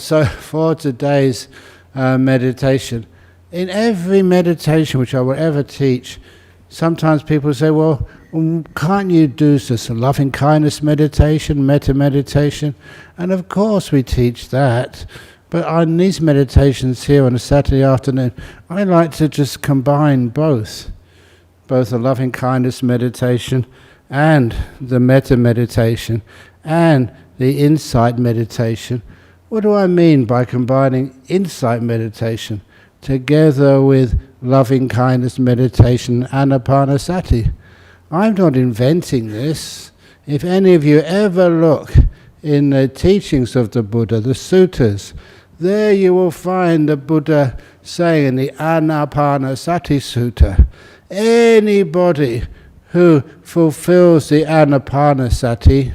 So for today's meditation, in every meditation which I will ever teach, sometimes people say, well, can't you do this loving kindness meditation, metta meditation? And of course we teach that. But on these meditations here on a Saturday afternoon, I like to just combine both the loving kindness meditation and the metta meditation and the insight meditation. What do I mean by combining insight meditation together with loving kindness meditation, anapanasati? I'm not inventing this. If any of you ever look in the teachings of the Buddha, the suttas, there you will find the Buddha saying in the anapanasati sutta, anybody who fulfills the anapanasati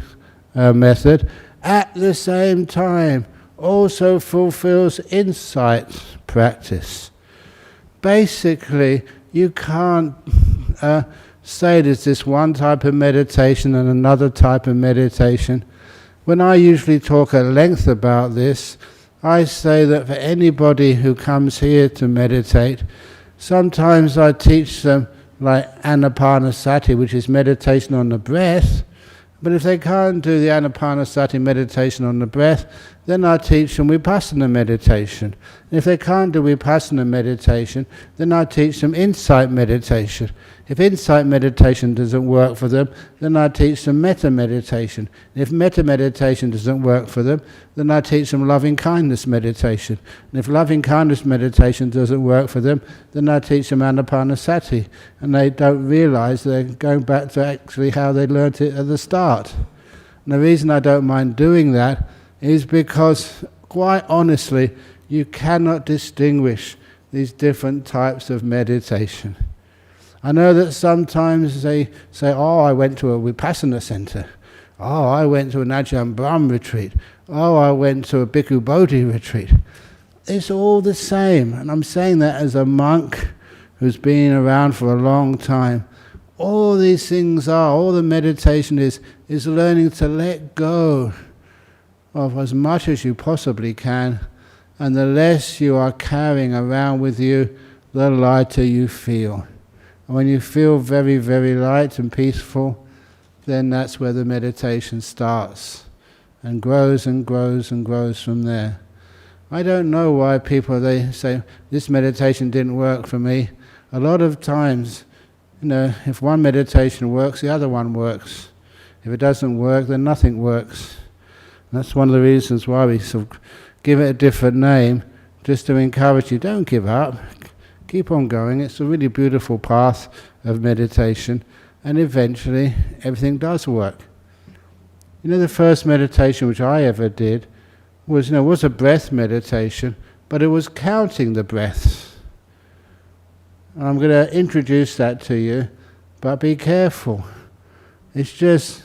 method at the same time also fulfills insight practice. Basically, you can't say there's this one type of meditation and another type of meditation. When I usually talk at length about this, I say that for anybody who comes here to meditate, sometimes I teach them like anapanasati, which is meditation on the breath. But if they can't do the anapanasati meditation on the breath, then I teach them vipasanna meditation. And if they can't do vipasanna meditation, then I teach them insight meditation. If insight meditation doesn't work for them, then I teach them metta meditation. And if metta meditation doesn't work for them, then I teach them loving kindness meditation. And if loving kindness meditation doesn't work for them, then I teach them anapanasati. And they don't realize they're going back to actually how they learnt it at the start. And the reason I don't mind doing that is because, quite honestly, you cannot distinguish these different types of meditation. I know that sometimes they say, oh, I went to a vipassana center. Oh, I went to an Ajahn Brahm retreat. Oh, I went to a Bhikkhu Bodhi retreat. It's all the same. And I'm saying that as a monk who's been around for a long time. All these things all the meditation is learning to let go of as much as you possibly can, and the less you are carrying around with you, the lighter you feel. And when you feel very, very light and peaceful, then that's where the meditation starts and grows and grows and grows from there. I don't know why people, they say, this meditation didn't work for me. A lot of times, if one meditation works, the other one works. If it doesn't work, then nothing works. And that's one of the reasons why we sort of give it a different name, just to encourage you, don't give up. Keep on going. It's a really beautiful path of meditation, and eventually everything does work. The first meditation which I ever did was a breath meditation, but it was counting the breaths. And I'm going to introduce that to you, but be careful. It's just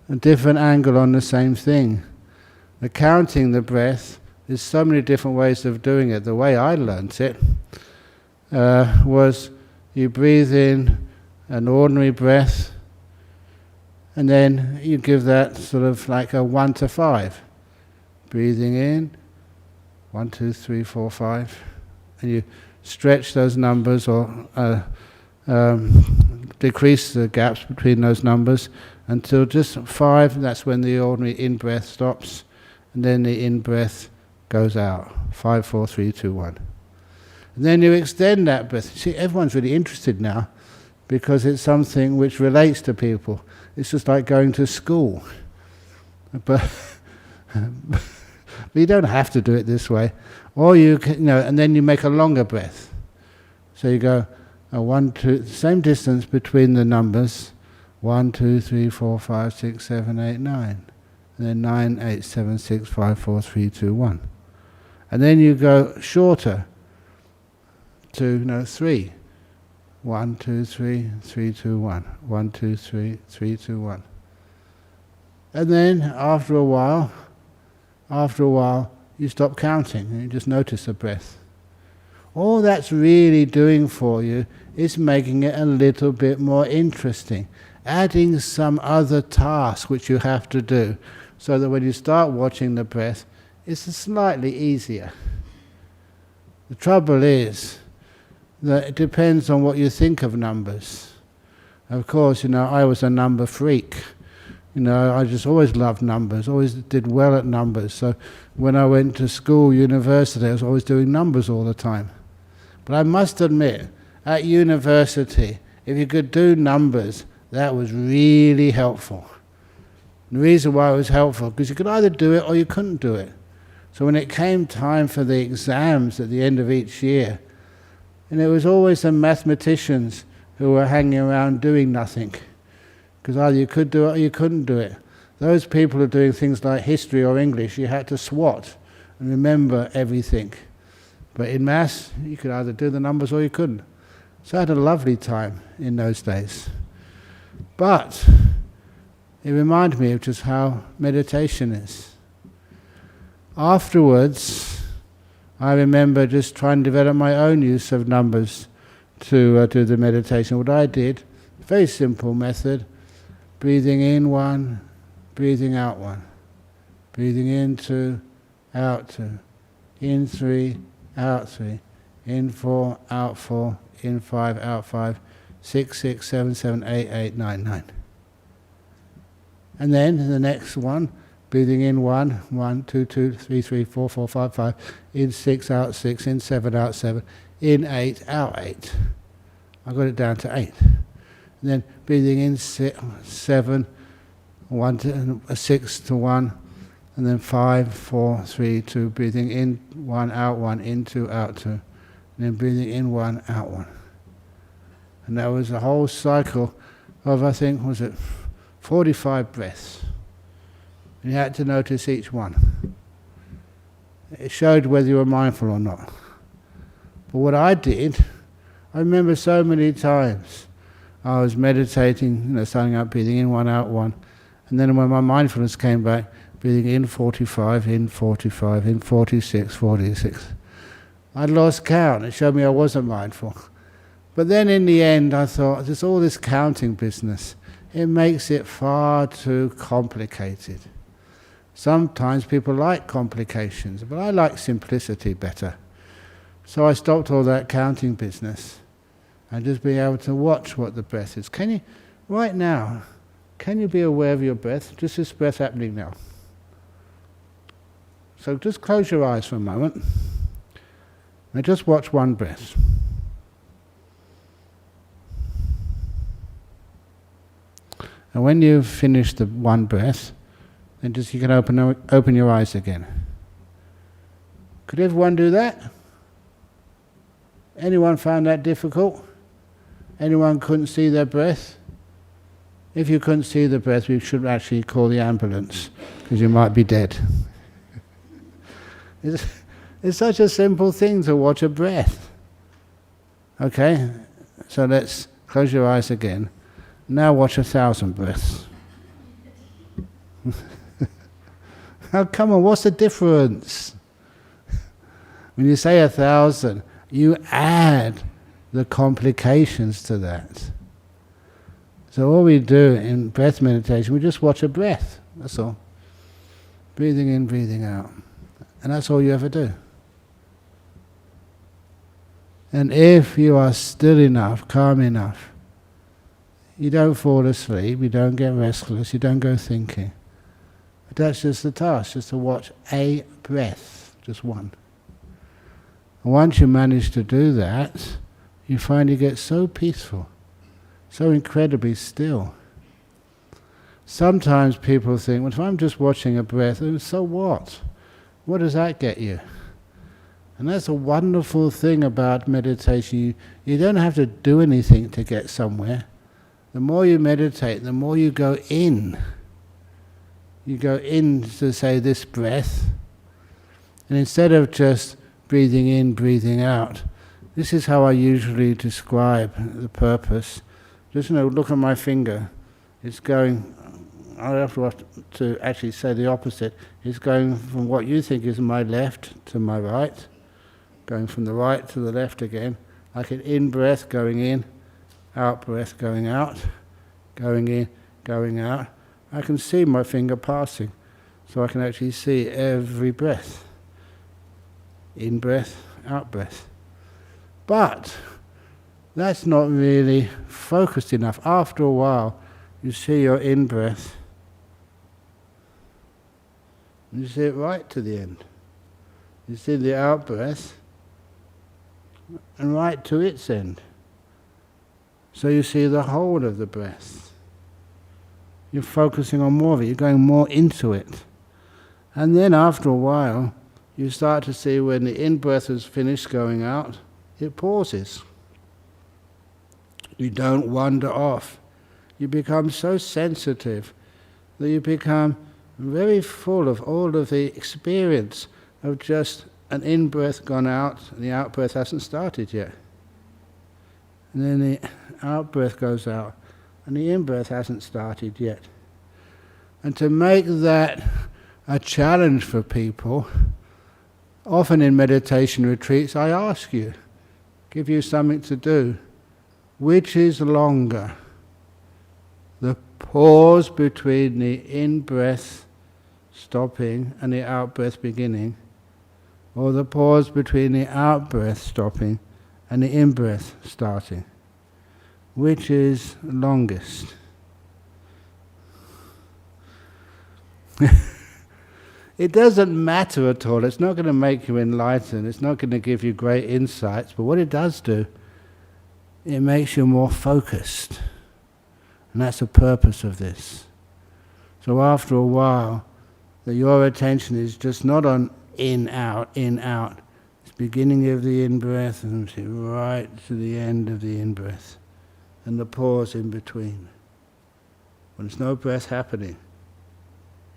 a different angle on the same thing. The counting the breath, there's so many different ways of doing it. The way I learnt it was you breathe in an ordinary breath, and then you give that sort of like a 1 to 5. Breathing in, 1, 2, 3, 4, 5, and you stretch those numbers or decrease the gaps between those numbers until just 5. That's when the ordinary in-breath stops, and then the in-breath goes out. 5, 4, 3, 2, 1. And then you extend that breath. See, everyone's really interested now because it's something which relates to people. It's just like going to school. But you don't have to do it this way. Or you can, and then you make a longer breath. So you go 1, 2, same distance between the numbers. 1, 2, 3, 4, 5, 6, 7, 8, 9. And then 9, 8, 7, 6, 5, 4, 3, 2, 1. And then you go shorter to 3. 1, 2, 3, 3, 2, 1. 1, 2, 3, 3, 2, 1. And then after a while, you stop counting and you just notice the breath. All that's really doing for you is making it a little bit more interesting, adding some other task which you have to do, so that when you start watching the breath, it's slightly easier. The trouble is that it depends on what you think of numbers. Of course, I was a number freak. I just always loved numbers, always did well at numbers. So when I went to school, university, I was always doing numbers all the time. But I must admit, at university, if you could do numbers, that was really helpful. The reason why it was helpful, because you could either do it or you couldn't do it. So when it came time for the exams at the end of each year, and it was always the mathematicians who were hanging around doing nothing, because either you could do it or you couldn't do it. Those people who are doing things like history or English, you had to swat and remember everything. But in maths, you could either do the numbers or you couldn't. So I had a lovely time in those days. But it reminded me of just how meditation is. Afterwards, I remember just trying to develop my own use of numbers to do the meditation. What I did, very simple method, breathing in 1, breathing out 1. Breathing in 2, out 2. In 3, out 3. In 4, out 4. In 5, out 5. 6, 6, 7, 7, 8, 8, 9, 9. And then the next one, breathing in 1, 1, 2, 2, 3, 3, 4, 4, 5, 5. In 6, out 6. In 7, out 7. In 8, out 8. I got it down to 8. And then breathing in 7, 1 to 6 to 1, and then 5, 4, 3, 2. Breathing in 1, out 1, in 2, out 2, and then breathing in 1, out 1. And that was a whole cycle of, I think, 45 breaths. And you had to notice each one. It showed whether you were mindful or not. But what I did, I remember so many times I was meditating, starting out, breathing in 1, out 1. And then when my mindfulness came back, breathing in 45, in 45, in 46, 46. I'd lost count. It showed me I wasn't mindful. But then in the end, I thought, there's all this counting business. It makes it far too complicated. Sometimes people like complications, but I like simplicity better. So I stopped all that counting business and just being able to watch what the breath is. Can you, right now, can you be aware of your breath? Just this breath happening now. So just close your eyes for a moment and just watch one breath. And when you've finished the one breath, then just you can open your eyes again. Could everyone do that? Anyone found that difficult? Anyone couldn't see their breath? If you couldn't see the breath, we should actually call the ambulance, because you might be dead. It's such a simple thing to watch a breath. Okay, so let's close your eyes again. Now watch 1,000 breaths. Oh, come on, what's the difference? When you say 1,000, you add the complications to that. So all we do in breath meditation, we just watch a breath, that's all. Breathing in, breathing out. And that's all you ever do. And if you are still enough, calm enough, you don't fall asleep, you don't get restless, you don't go thinking. But that's just the task, just to watch a breath, just one. And once you manage to do that, you find you get so peaceful, so incredibly still. Sometimes people think, well, if I'm just watching a breath, so what? What does that get you? And that's a wonderful thing about meditation. You don't have to do anything to get somewhere. The more you meditate, the more you go in. You go in to, say, this breath. And instead of just breathing in, breathing out, this is how I usually describe the purpose. Just look at my finger. It's going, I have to actually say the opposite. It's going from what you think is my left to my right, going from the right to the left again, like an in-breath going in, out-breath going out, going in, going out. I can see my finger passing. So I can actually see every breath. In breath, out breath. But that's not really focused enough. After a while, you see your in-breath, and you see it right to the end. You see the out-breath, and right to its end. So you see the whole of the breath. You're focusing on more of it, you're going more into it. And then after a while, you start to see when the in-breath has finished going out, it pauses. You don't wander off. You become so sensitive that you become very full of all of the experience of just an in-breath gone out and the out-breath hasn't started yet. And then the out-breath goes out and the in-breath hasn't started yet. And to make that a challenge for people, often in meditation retreats I ask you, give you something to do. Which is longer? The pause between the in-breath stopping and the out-breath beginning, or the pause between the out-breath stopping and the in-breath starting? Which is longest? It doesn't matter at all. It's not going to make you enlightened. It's not going to give you great insights. But what it does do, it makes you more focused. And that's the purpose of this. So after a while, your attention is just not on in, out, in, out. It's beginning of the in-breath and right to the end of the in-breath. And the pause in between. When there's no breath happening.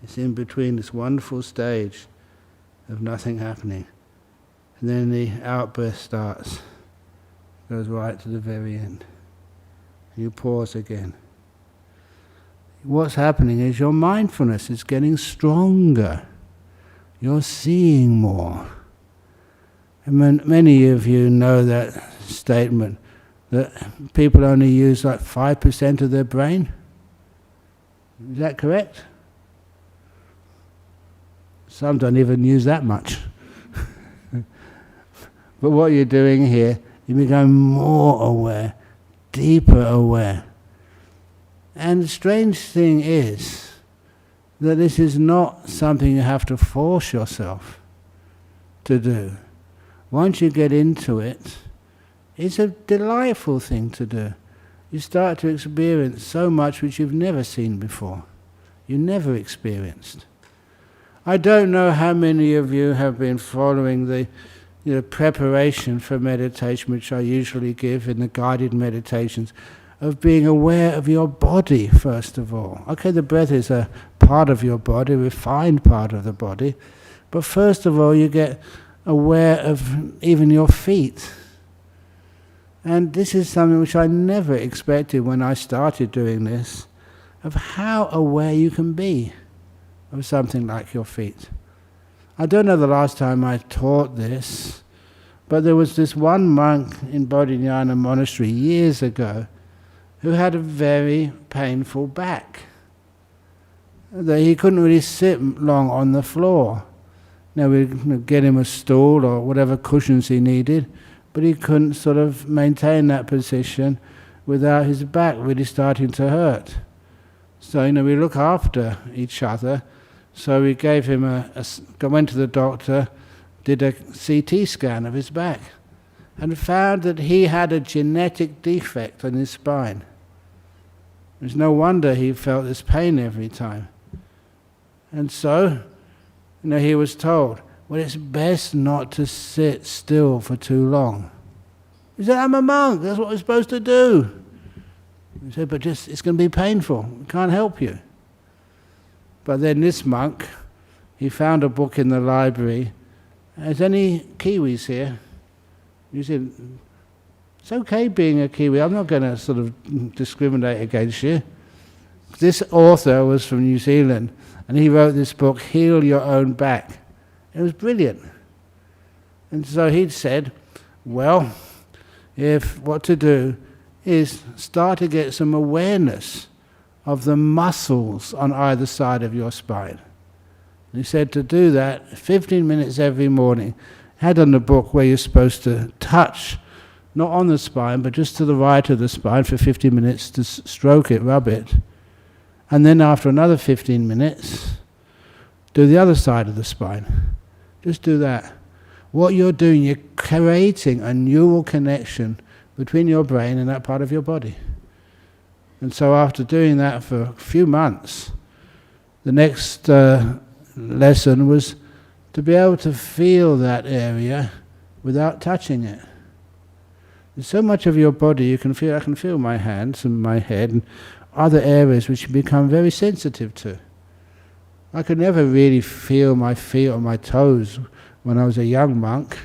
It's in between this wonderful stage of nothing happening. And then the out-breath starts. Goes right to the very end. You pause again. What's happening is your mindfulness is getting stronger. You're seeing more. And many of you know that statement that people only use like 5% of their brain. Is that correct? Some don't even use that much. But what you're doing here, you become more aware, deeper aware. And the strange thing is that this is not something you have to force yourself to do. Once you get into it, it's a delightful thing to do. You start to experience so much which you've never seen before. You never experienced. I don't know how many of you have been following the preparation for meditation, which I usually give in the guided meditations, of being aware of your body, first of all. Okay, the breath is a part of your body, a refined part of the body, but first of all you get aware of even your feet. And this is something which I never expected when I started doing this, of how aware you can be of something like your feet. I don't know the last time I taught this, but there was this one monk in Bodhinyana monastery years ago who had a very painful back. That he couldn't really sit long on the floor. Now we'd get him a stool or whatever cushions he needed, but he couldn't sort of maintain that position without his back really starting to hurt. So we look after each other. So we gave him went to the doctor, did a CT scan of his back, and found that he had a genetic defect in his spine. There's no wonder he felt this pain every time. And so, he was told, well, it's best not to sit still for too long. He said, I'm a monk, that's what we're supposed to do. He said, but it's going to be painful, we can't help you. But then this monk, he found a book in the library. Is any Kiwis here? He said, it's okay being a Kiwi, I'm not going to sort of discriminate against you. This author was from New Zealand, and he wrote this book, Heal Your Own Back. It was brilliant. And so he'd said, well, what to do is start to get some awareness of the muscles on either side of your spine. And he said to do that 15 minutes every morning. Had on the book where you're supposed to touch, not on the spine, but just to the right of the spine for 15 minutes to stroke it, rub it. And then after another 15 minutes, do the other side of the spine. Just do that. What you're doing, you're creating a neural connection between your brain and that part of your body. And so after doing that for a few months, the next lesson was to be able to feel that area without touching it. There's so much of your body you can feel. I can feel my hands and my head and other areas which you become very sensitive to. I could never really feel my feet or my toes when I was a young monk.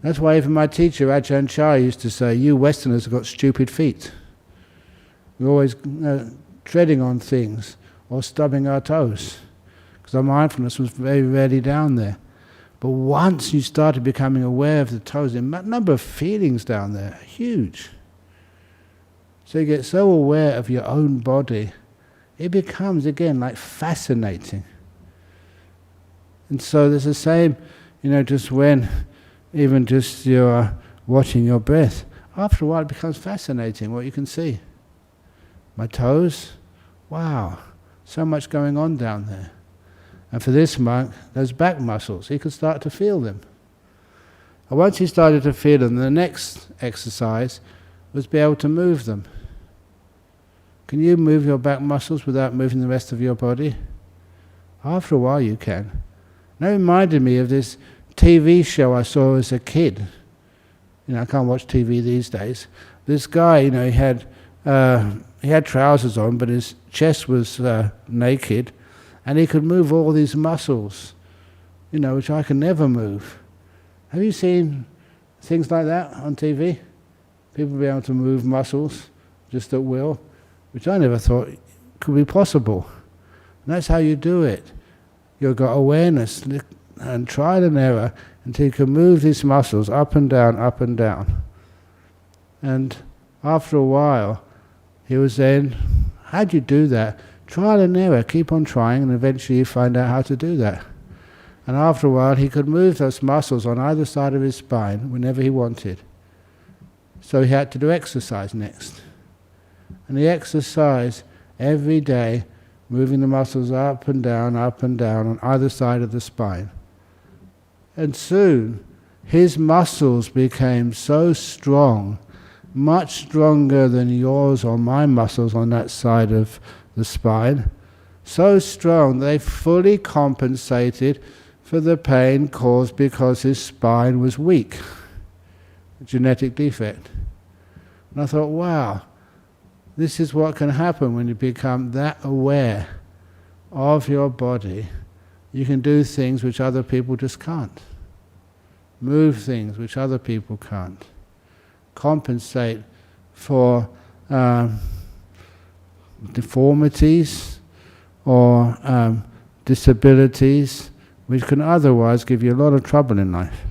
That's why even my teacher, Ajahn Brahm, used to say, you Westerners have got stupid feet. We're always treading on things or stubbing our toes, because our mindfulness was very rarely down there. But once you started becoming aware of the toes, the number of feelings down there are huge. So you get so aware of your own body, it becomes again like fascinating. And so there's the same, just when, even just you're watching your breath, after a while it becomes fascinating what you can see. My toes, wow, so much going on down there. And for this monk, those back muscles, he could start to feel them. And once he started to feel them, the next exercise was be able to move them. Can you move your back muscles without moving the rest of your body? After a while you can. And that reminded me of this TV show I saw as a kid. I can't watch TV these days. This guy, he had trousers on, but his chest was naked, and he could move all these muscles, which I can never move. Have you seen things like that on TV? People be able to move muscles just at will, which I never thought could be possible. And that's how you do it. You've got awareness and trial and error until you can move these muscles up and down, up and down. And after a while, he was saying, how'd you do that? Trial and error, keep on trying, and eventually you find out how to do that. And after a while, he could move those muscles on either side of his spine whenever he wanted. So he had to do exercise next. And he exercised every day, moving the muscles up and down on either side of the spine. And soon, his muscles became so strong, much stronger than yours or my muscles on that side of the spine, so strong they fully compensated for the pain caused because his spine was weak, a genetic defect. And I thought, wow, this is what can happen when you become that aware of your body. You can do things which other people just can't. Move things which other people can't. Compensate for deformities or disabilities which can otherwise give you a lot of trouble in life.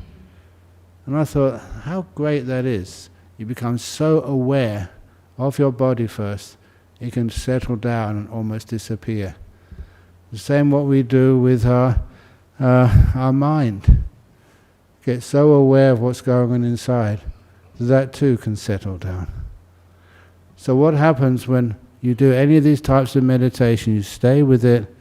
And I thought, how great that is. You become so aware of your body first, it can settle down and almost disappear. The same what we do with our mind. Get so aware of what's going on inside, that too can settle down. So what happens when you do any of these types of meditation, you stay with it,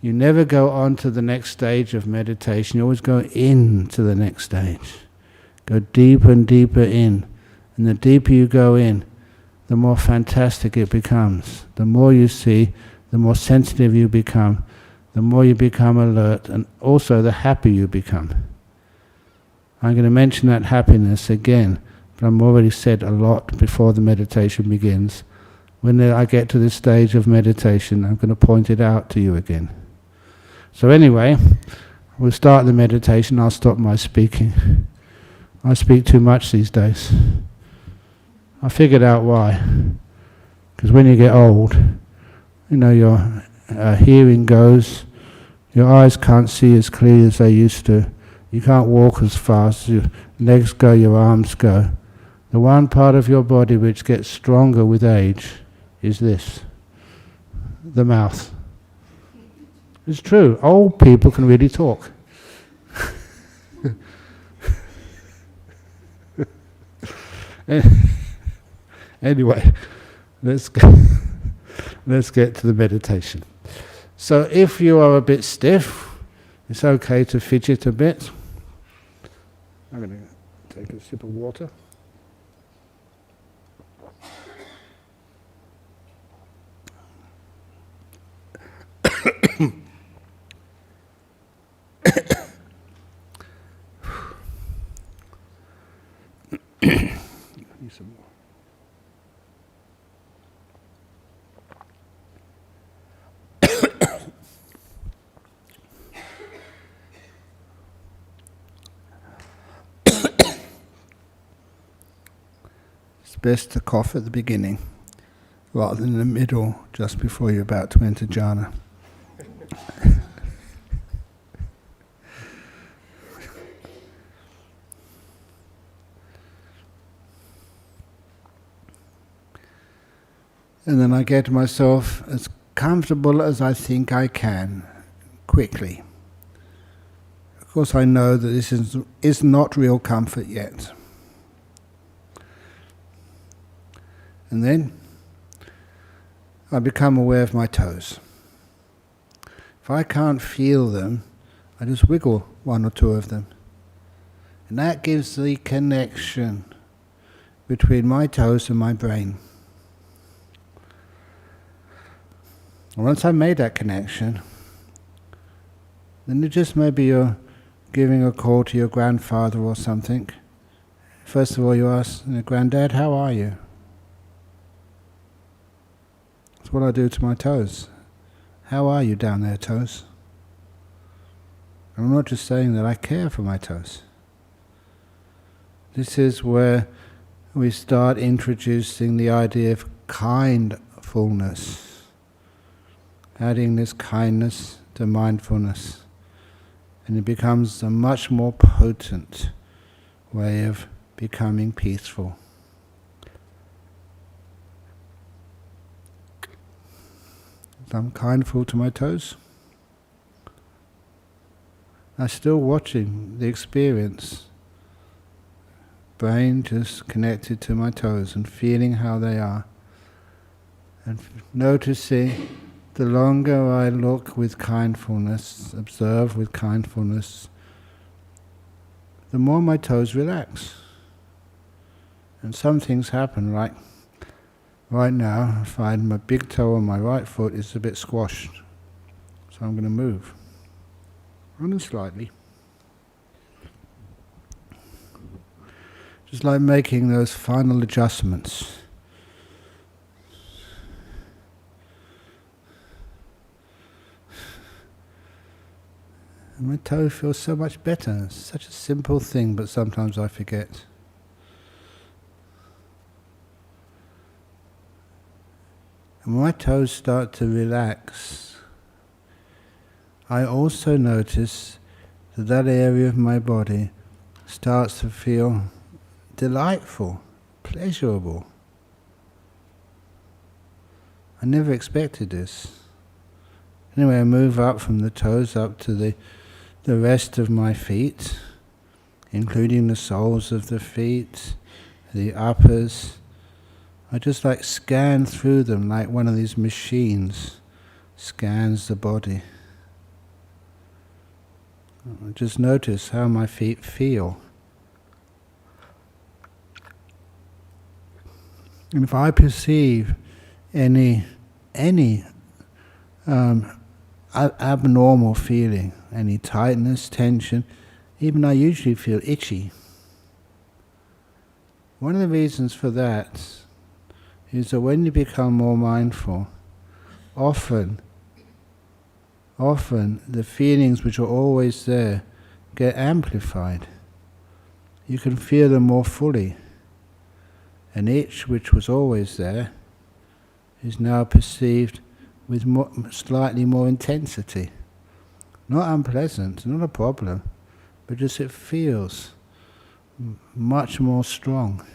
you never go on to the next stage of meditation, you always go into the next stage. Go deeper and deeper in. And the deeper you go in, the more fantastic it becomes. The more you see, the more sensitive you become, the more you become alert, and also the happier you become. I'm going to mention that happiness again, but I've already said a lot before the meditation begins. When I get to this stage of meditation, I'm going to point it out to you again. So anyway, we'll start the meditation. I'll stop my speaking. I speak too much these days. I figured out why. Because when you get old, your hearing goes, your eyes can't see as clearly as they used to, you can't walk as fast, your legs go, your arms go. The one part of your body which gets stronger with age is this, the mouth. It's true, old people can really talk. Anyway, let's get to the meditation. So if you are a bit stiff, it's okay to fidget a bit. I'm going to take a sip of water. Need some more. It's best to cough at the beginning rather than in the middle, just bore you're about to enter jhana. And then I get myself as comfortable as I think I can, quickly. Of course I know that this is not real comfort yet. And then I become aware of my toes. If I can't feel them, I just wiggle one or two of them. And that gives the connection between my toes and my brain. And once I've made that connection, then it just maybe you're giving a call to your grandfather or something. First of all you ask, Granddad, how are you? That's what I do to my toes. How are you down there, toes? And I'm not just saying that, I care for my toes. This is where we start introducing the idea of kindfulness. Adding this kindness to mindfulness, and it becomes a much more potent way of becoming peaceful. So I'm kindful to my toes. I'm still watching the experience. Brain just connected to my toes and feeling how they are, and noticing. The longer I look with kindfulness, observe with kindfulness, the more my toes relax. And some things happen, like right now I find my big toe on my right foot is a bit squashed. So I'm going to move. Only slightly. Just like making those final adjustments. And my toe feels so much better. It's such a simple thing, but sometimes I forget. And when my toes start to relax, I also notice that that area of my body starts to feel delightful, pleasurable. I never expected this. Anyway, I move up from the toes up to the rest of my feet, including the soles of the feet, the uppers. I just like scan through them like one of these machines scans the body. I just notice how my feet feel. And if I perceive any abnormal feeling, any tightness, tension, even I usually feel itchy. One of the reasons for that is that when you become more mindful, often the feelings which are always there get amplified. You can feel them more fully. An itch which was always there is now perceived with slightly more intensity. Not unpleasant, not a problem, but just it feels much more strong.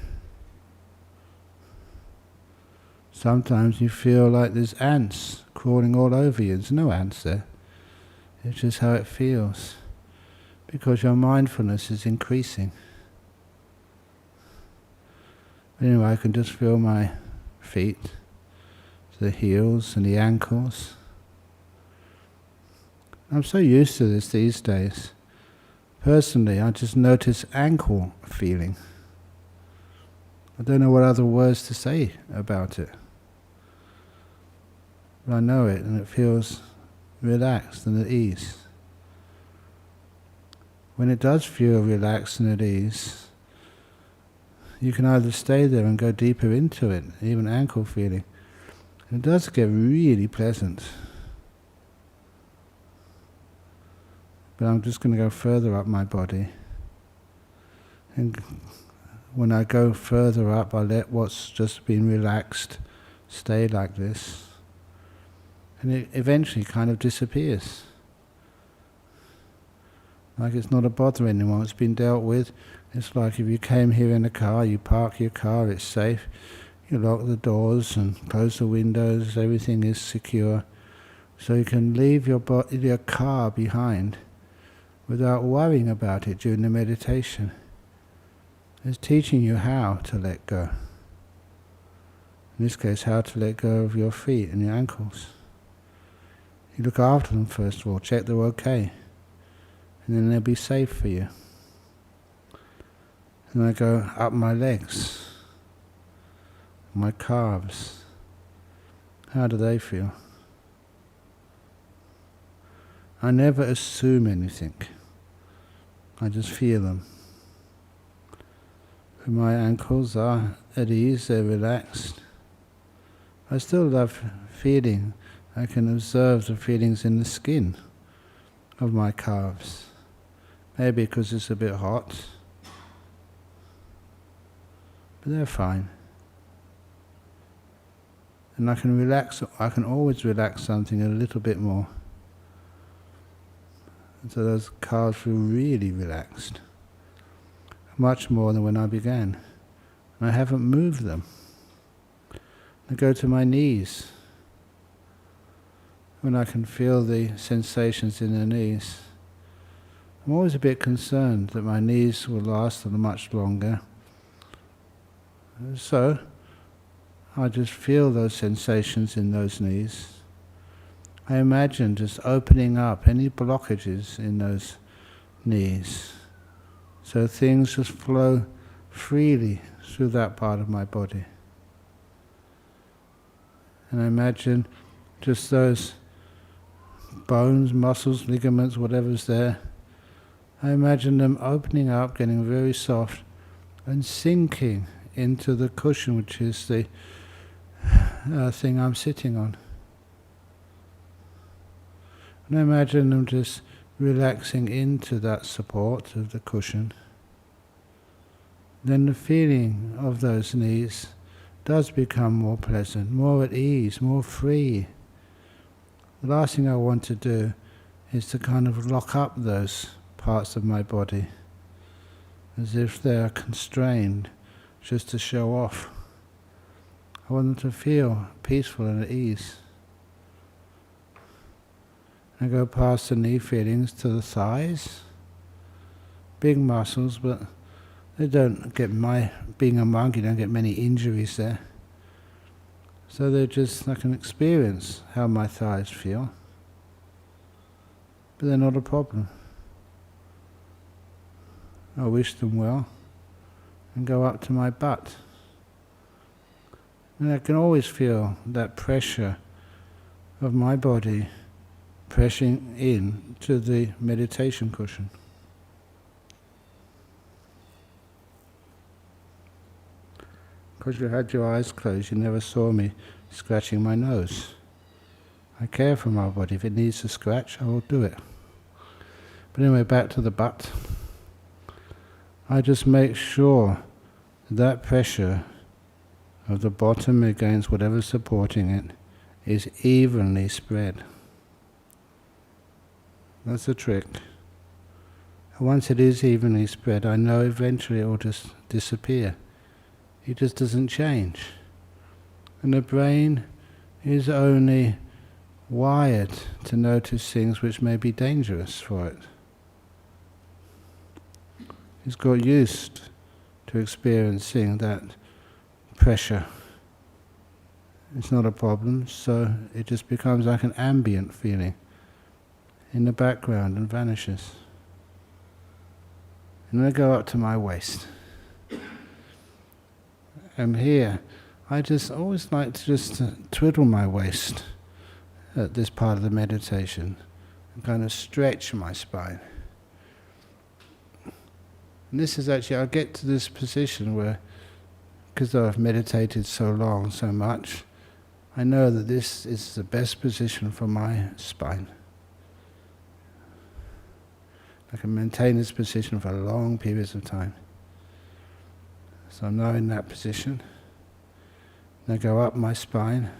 Sometimes you feel like there's ants crawling all over you. There's no ants there. It's just how it feels, because your mindfulness is increasing. Anyway, I can just feel my feet, the heels and the ankles. I'm so used to this these days. Personally, I just notice ankle feeling. I don't know what other words to say about it. But I know it, and it feels relaxed and at ease. When it does feel relaxed and at ease, you can either stay there and go deeper into it, even ankle feeling. It does get really pleasant. But I'm just going to go further up my body. And when I go further up, I let what's just been relaxed stay like this. And it eventually kind of disappears. Like it's not a bother anymore, it's been dealt with. It's like if you came here in a car, you park your car, it's safe. You lock the doors and close the windows, everything is secure. So you can leave your car behind without worrying about it during the meditation. It's teaching you how to let go. In this case, how to let go of your feet and your ankles. You look after them first of all, check they're okay, and then they'll be safe for you. And I go up my legs, my calves. How do they feel? I never assume anything. I just feel them. My ankles are at ease, they're relaxed. I still love feeling. I can observe the feelings in the skin of my calves. Maybe because it's a bit hot. But they're fine. And I can always relax something a little bit more. And so those calves feel really relaxed. Much more than when I began. And I haven't moved them. I go to my knees. When I can feel the sensations in the knees. I'm always a bit concerned that my knees will last much longer. So, I just feel those sensations in those knees. I imagine just opening up any blockages in those knees. So things just flow freely through that part of my body. And I imagine just those bones, muscles, ligaments, whatever's there, I imagine them opening up, getting very soft, and sinking into the cushion, which is the thing I'm sitting on. And I imagine them just relaxing into that support of the cushion. Then the feeling of those knees does become more pleasant, more at ease, more free. The last thing I want to do is to kind of lock up those parts of my body as if they're constrained just to show off. I want them to feel peaceful and at ease. I go past the knee feelings to the thighs. Big muscles, but they don't get being a monk, you don't get many injuries there. So they're just, I can experience how my thighs feel. But they're not a problem. I wish them well. And go up to my butt. And I can always feel that pressure of my body pressing in to the meditation cushion. Because you had your eyes closed, you never saw me scratching my nose. I care for my body. If it needs to scratch, I will do it. But anyway, back to the butt. I just make sure that pressure of the bottom against whatever's supporting it is evenly spread. That's the trick. And once it is evenly spread, I know eventually it will just disappear. It just doesn't change. And the brain is only wired to notice things which may be dangerous for it. It's got used to experiencing that pressure. It's not a problem, so it just becomes like an ambient feeling in the background and vanishes. And I go up to my waist. And here, I just always like to just twiddle my waist at this part of the meditation and kind of stretch my spine. And this is actually, I'll get to this position where, because I've meditated so long, so much, I know that this is the best position for my spine. I can maintain this position for long periods of time. So I'm now in that position. And I go up my spine.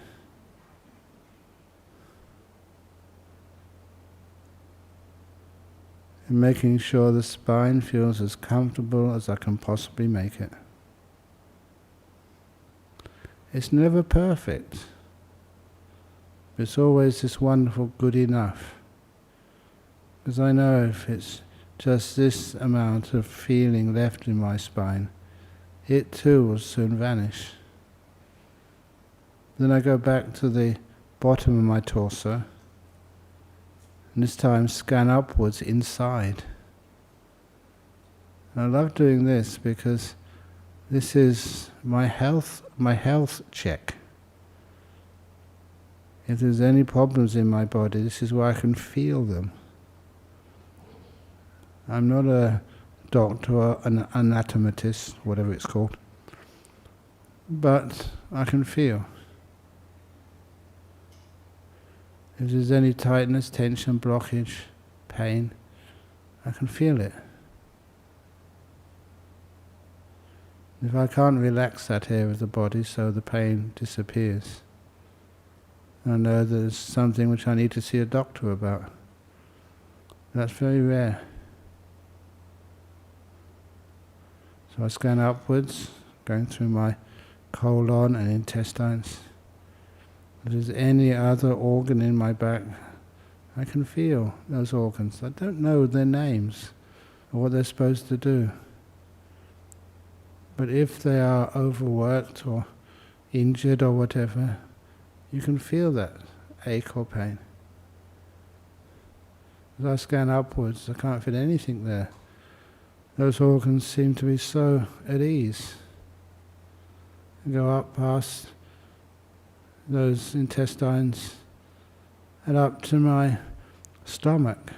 And making sure the spine feels as comfortable as I can possibly make it. It's never perfect. It's always this wonderful good enough. Because I know if it's just this amount of feeling left in my spine, it too will soon vanish. Then I go back to the bottom of my torso, and this time scan upwards inside. And I love doing this because this is my health check. If there's any problems in my body, this is where I can feel them. I'm not a doctor or an anatomist, whatever it's called, but I can feel. If there's any tightness, tension, blockage, pain, I can feel it. If I can't relax that area of the body so the pain disappears, I know there's something which I need to see a doctor about. That's very rare. So I scan upwards, going through my colon and intestines. If there's any other organ in my back, I can feel those organs. I don't know their names or what they're supposed to do. But if they are overworked or injured or whatever, you can feel that ache or pain. As I scan upwards, I can't feel anything there. Those organs seem to be so at ease. I go up past those intestines and up to my stomach.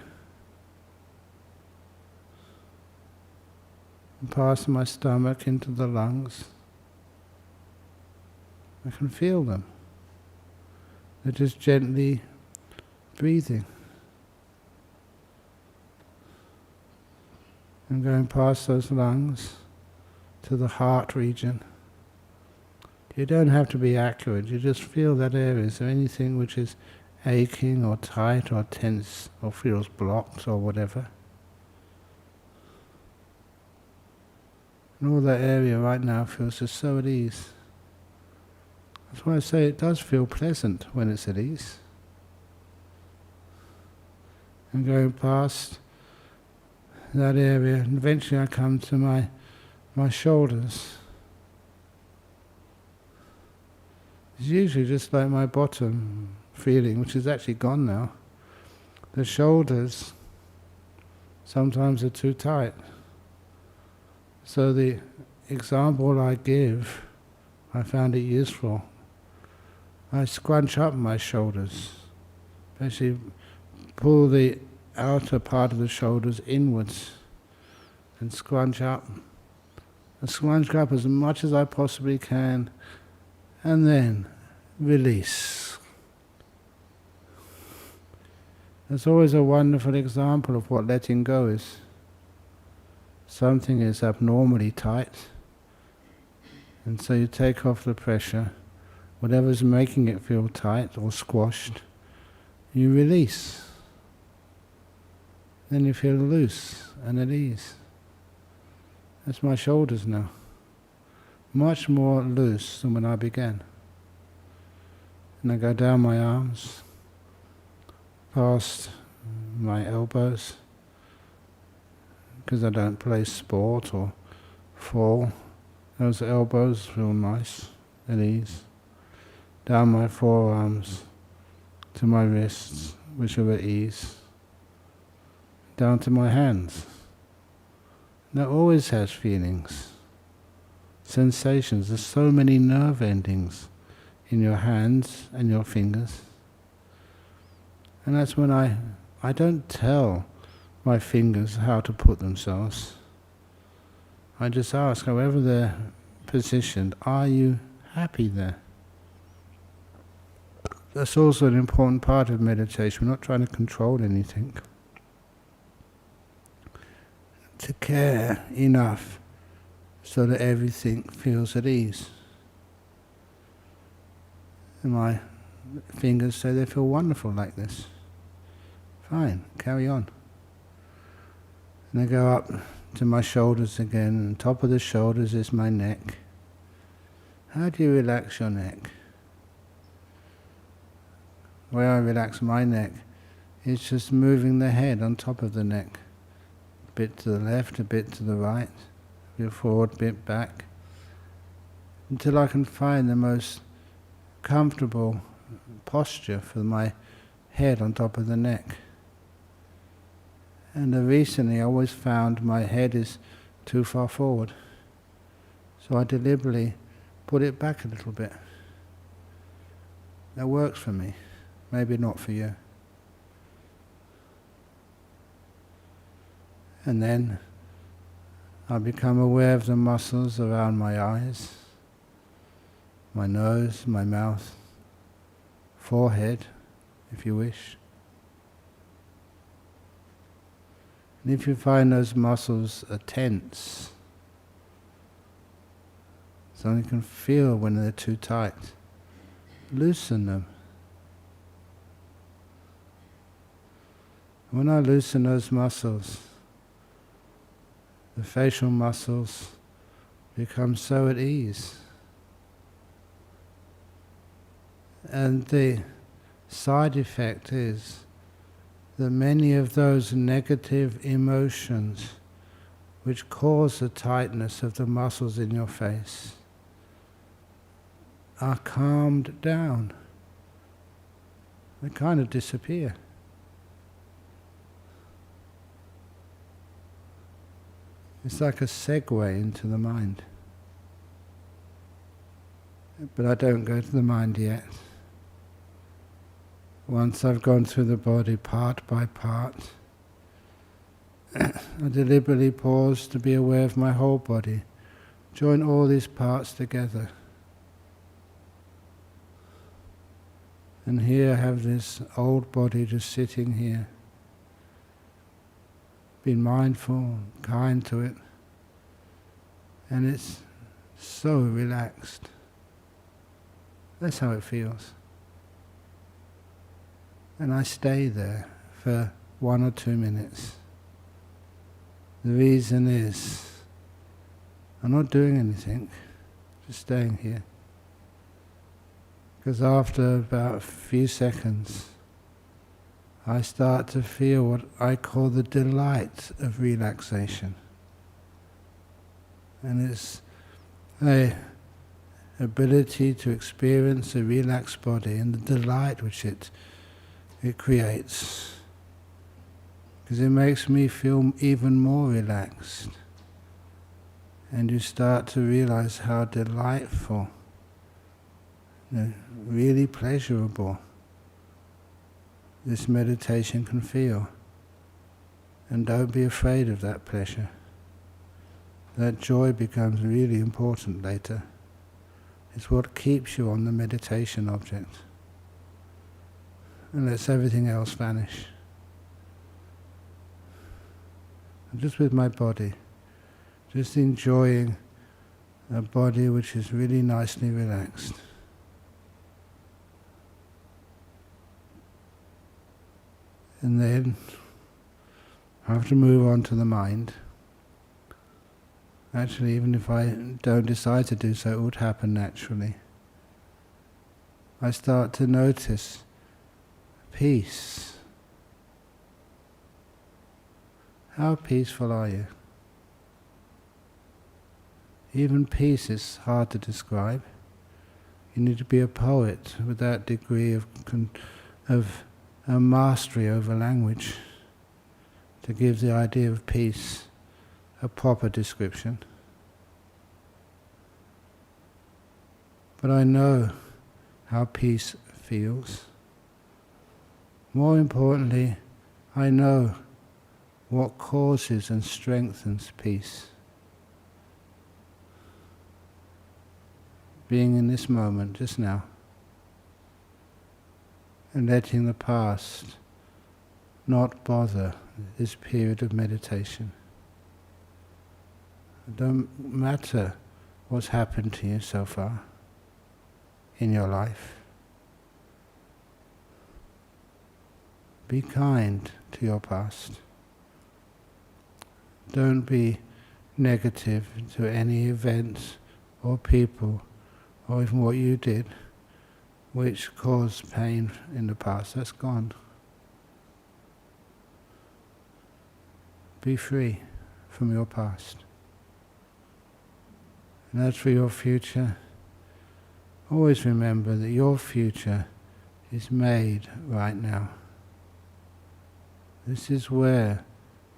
And past my stomach into the lungs. I can feel them. They're just gently breathing. And going past those lungs to the heart region. You don't have to be accurate, you just feel that area. Is there anything which is aching or tight or tense or feels blocked or whatever? And all that area right now feels just so at ease. That's why I say it does feel pleasant when it's at ease. And going past that area, and eventually I come to my shoulders. It's usually just like my bottom feeling, which is actually gone now. The shoulders sometimes are too tight. So the example I give, I found it useful. I scrunch up my shoulders, basically pull the outer part of the shoulders inwards and scrunch up. I scrunch up as much as I possibly can and then release. It's always a wonderful example of what letting go is. Something is abnormally tight, and so you take off the pressure, whatever's making it feel tight or squashed, you release. Then you feel loose and at ease. That's my shoulders now. Much more loose than when I began. And I go down my arms, past my elbows, because I don't play sport or fall. Those elbows feel nice, at ease. Down my forearms to my wrists, which are at ease. Down to my hands. That always has feelings, sensations. There's so many nerve endings in your hands and your fingers. And that's when I don't tell my fingers how to put themselves. I just ask, however they're positioned, are you happy there? That's also an important part of meditation. We're not trying to control anything. To care enough so that everything feels at ease. And my fingers say they feel wonderful like this. Fine, carry on. And I go up to my shoulders again, and top of the shoulders is my neck. How do you relax your neck? The way I relax my neck is just moving the head on top of the neck. A bit to the left, a bit to the right, a bit forward, a bit back, until I can find the most comfortable posture for my head on top of the neck. And recently I always found my head is too far forward, so I deliberately put it back a little bit. That works for me, maybe not for you. And then I become aware of the muscles around my eyes, my nose, my mouth, forehead, if you wish. And if you find those muscles are tense, so you can feel when they're too tight, loosen them. When I loosen those muscles, the facial muscles become so at ease. And the side effect is that many of those negative emotions which cause the tightness of the muscles in your face are calmed down. They kind of disappear. It's like a segue into the mind. But I don't go to the mind yet. Once I've gone through the body part by part, I deliberately pause to be aware of my whole body. Join all these parts together. And here I have this old body just sitting here. Being mindful, kind to it. And it's so relaxed. That's how it feels. And I stay there for 1 or 2 minutes. The reason is, I'm not doing anything, just staying here. Because after about a few seconds, I start to feel what I call the delight of relaxation. And it's an ability to experience a relaxed body and the delight which it creates. Because it makes me feel even more relaxed. And you start to realize how delightful, really pleasurable this meditation can feel. And don't be afraid of that pleasure. That joy becomes really important later. It's what keeps you on the meditation object. And lets everything else vanish. And just with my body, just enjoying a body which is really nicely relaxed. And then I have to move on to the mind. Actually, even if I don't decide to do so, it would happen naturally. I start to notice peace How peaceful are you? Even peace is hard to describe. You need to be a poet with that degree of mastery over language to give the idea of peace a proper description. But I know how peace feels. More importantly, I know what causes and strengthens peace. Being in this moment, just now, and letting the past not bother this period of meditation. It don't matter what's happened to you so far in your life. Be kind to your past. Don't be negative to any events or people or even what you did which caused pain in the past. That's gone. Be free from your past. And as for your future, always remember that your future is made right now. This is where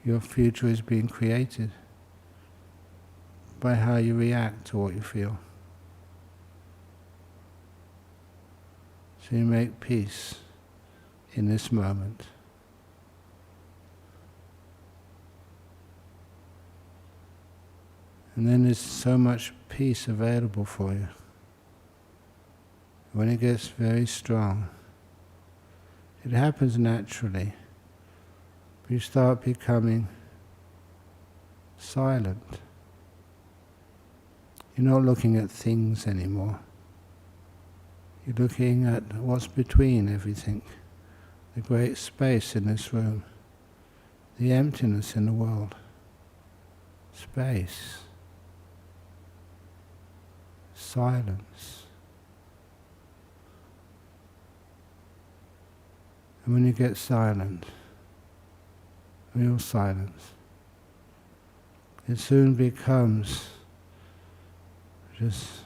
your future is being created, by how you react to what you feel. So you make peace in this moment. And then there's so much peace available for you. When it gets very strong, it happens naturally. You start becoming silent. You're not looking at things anymore. You're looking at what's between everything. The great space in this room. The emptiness in the world. Space. Silence. And when you get silent, real silence, it soon becomes just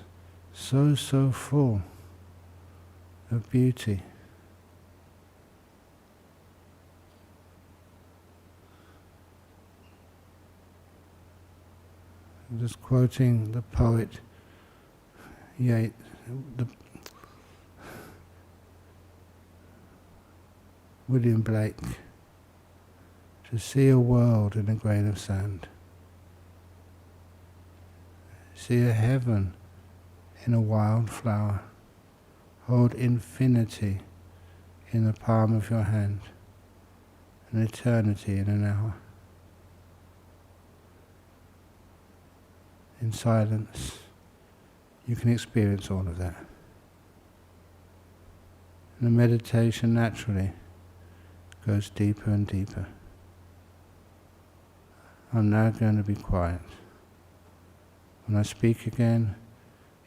so full of beauty. I'm just quoting the poet William Blake. To see a world in a grain of sand. See a heaven in a wild flower. Hold infinity in the palm of your hand, and eternity in an hour. In silence, you can experience all of that. And the meditation naturally goes deeper and deeper. I'm now going to be quiet. When I speak again,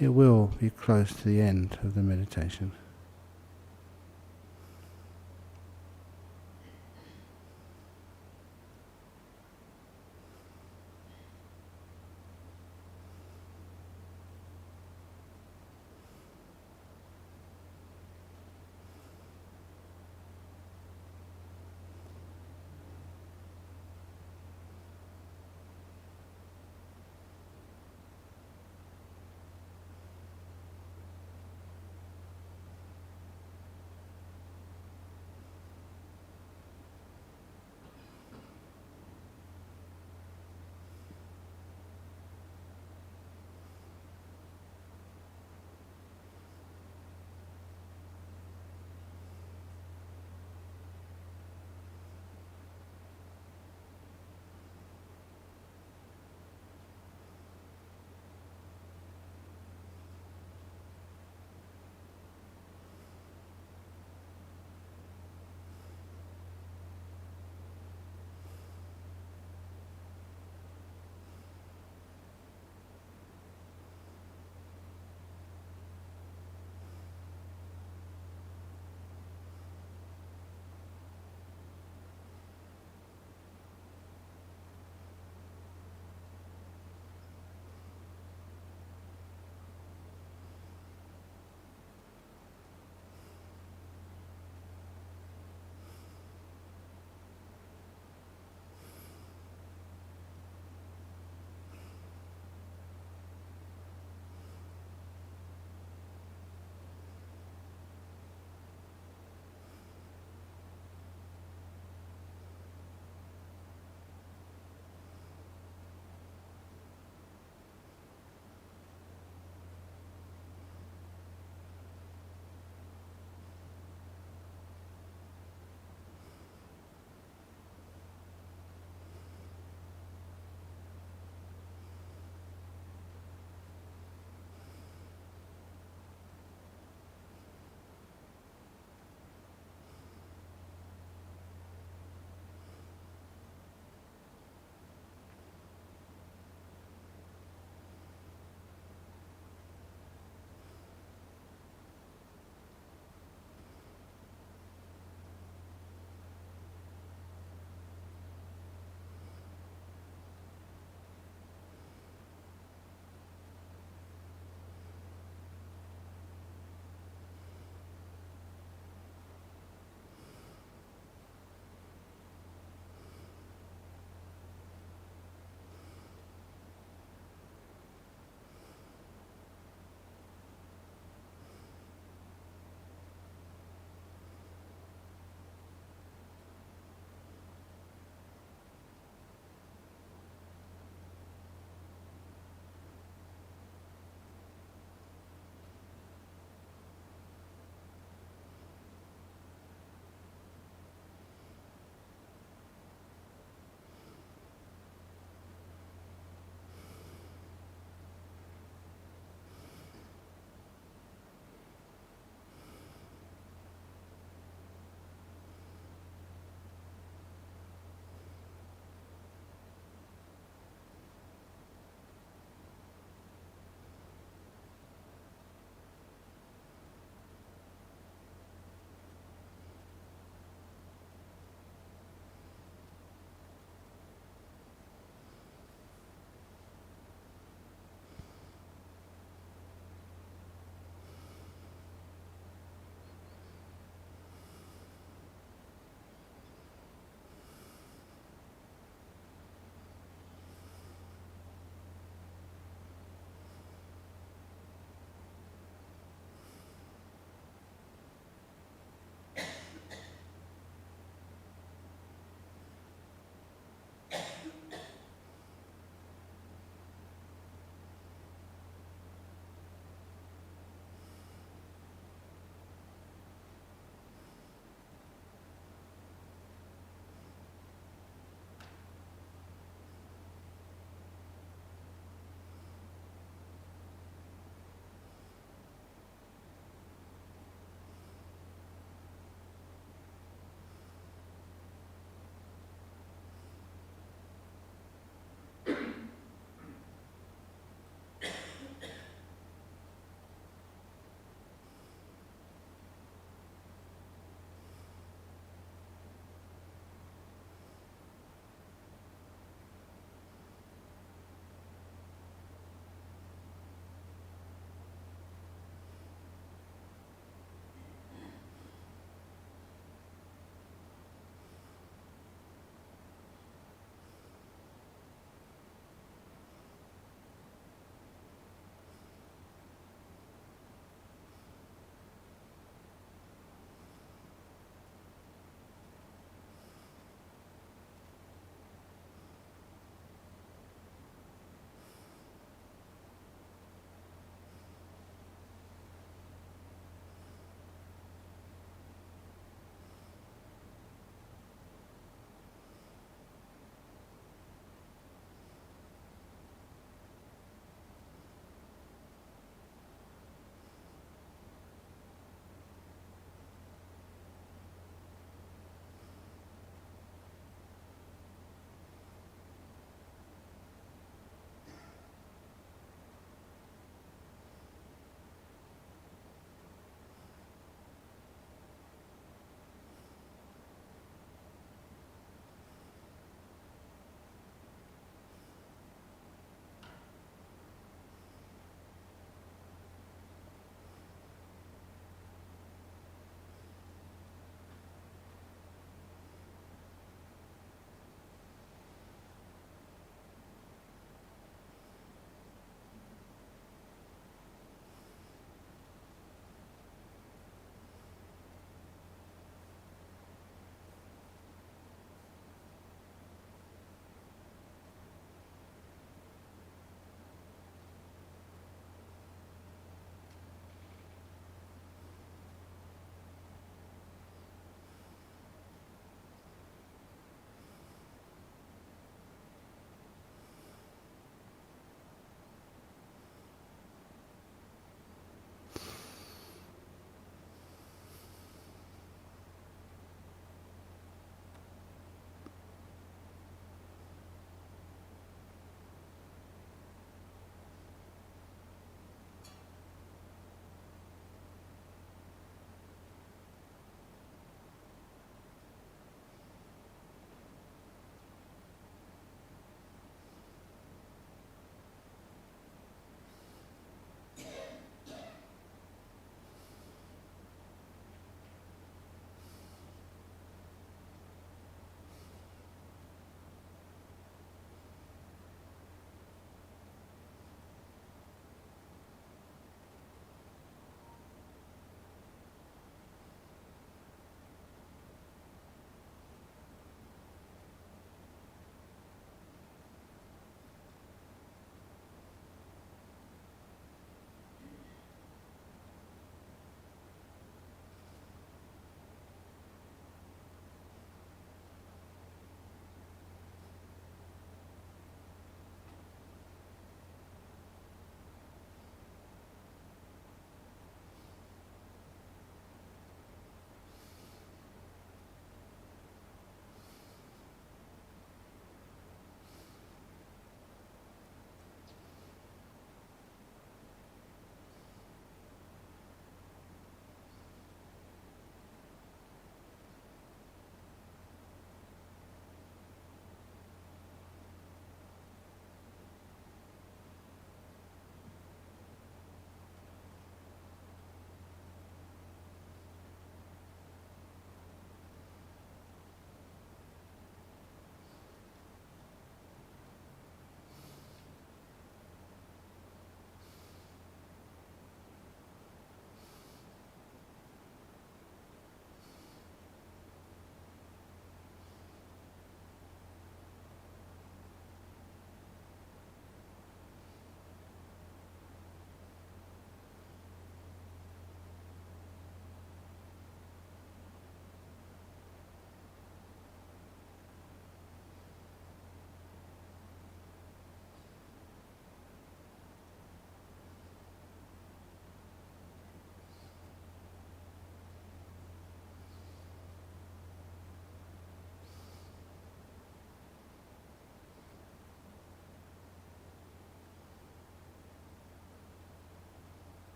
it will be close to the end of the meditation.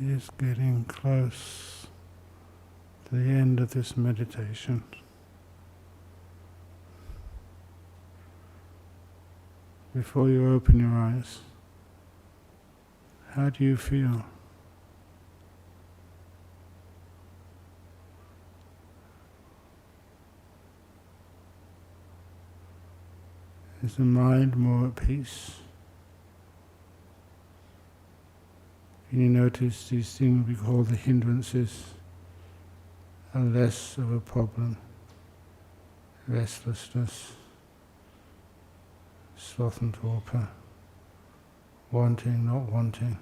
is getting close to the end of this meditation. Before you open your eyes, how do you feel? Is the mind more at peace? Can you notice these things we call the hindrances are less of a problem? Restlessness, sloth and torpor, wanting, not wanting.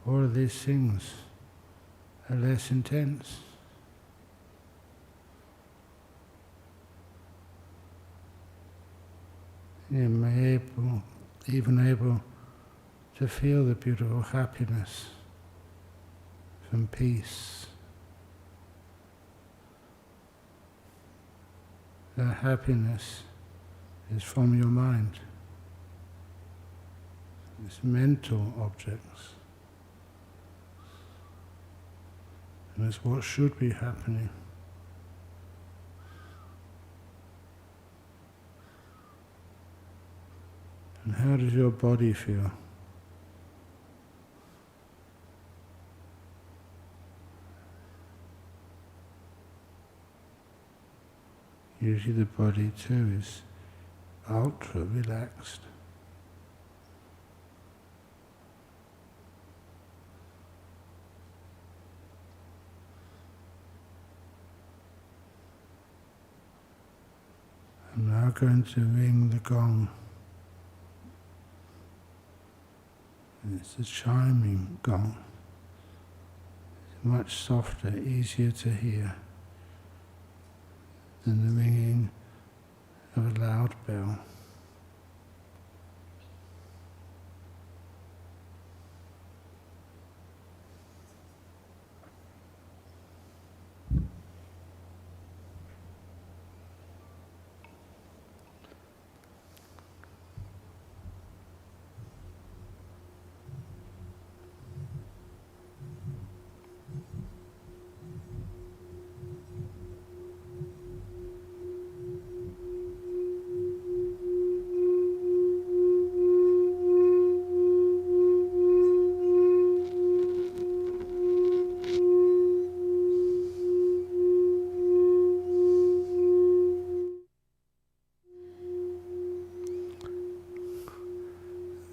All of these things are less intense. You may even able to feel the beautiful happiness from peace. The happiness is from your mind. It's mental objects. And it's what should be happening. And how does your body feel? Usually the body too is ultra relaxed. I'm now going to ring the gong. It's a chiming gong. It's much softer, easier to hear than the ringing of a loud bell.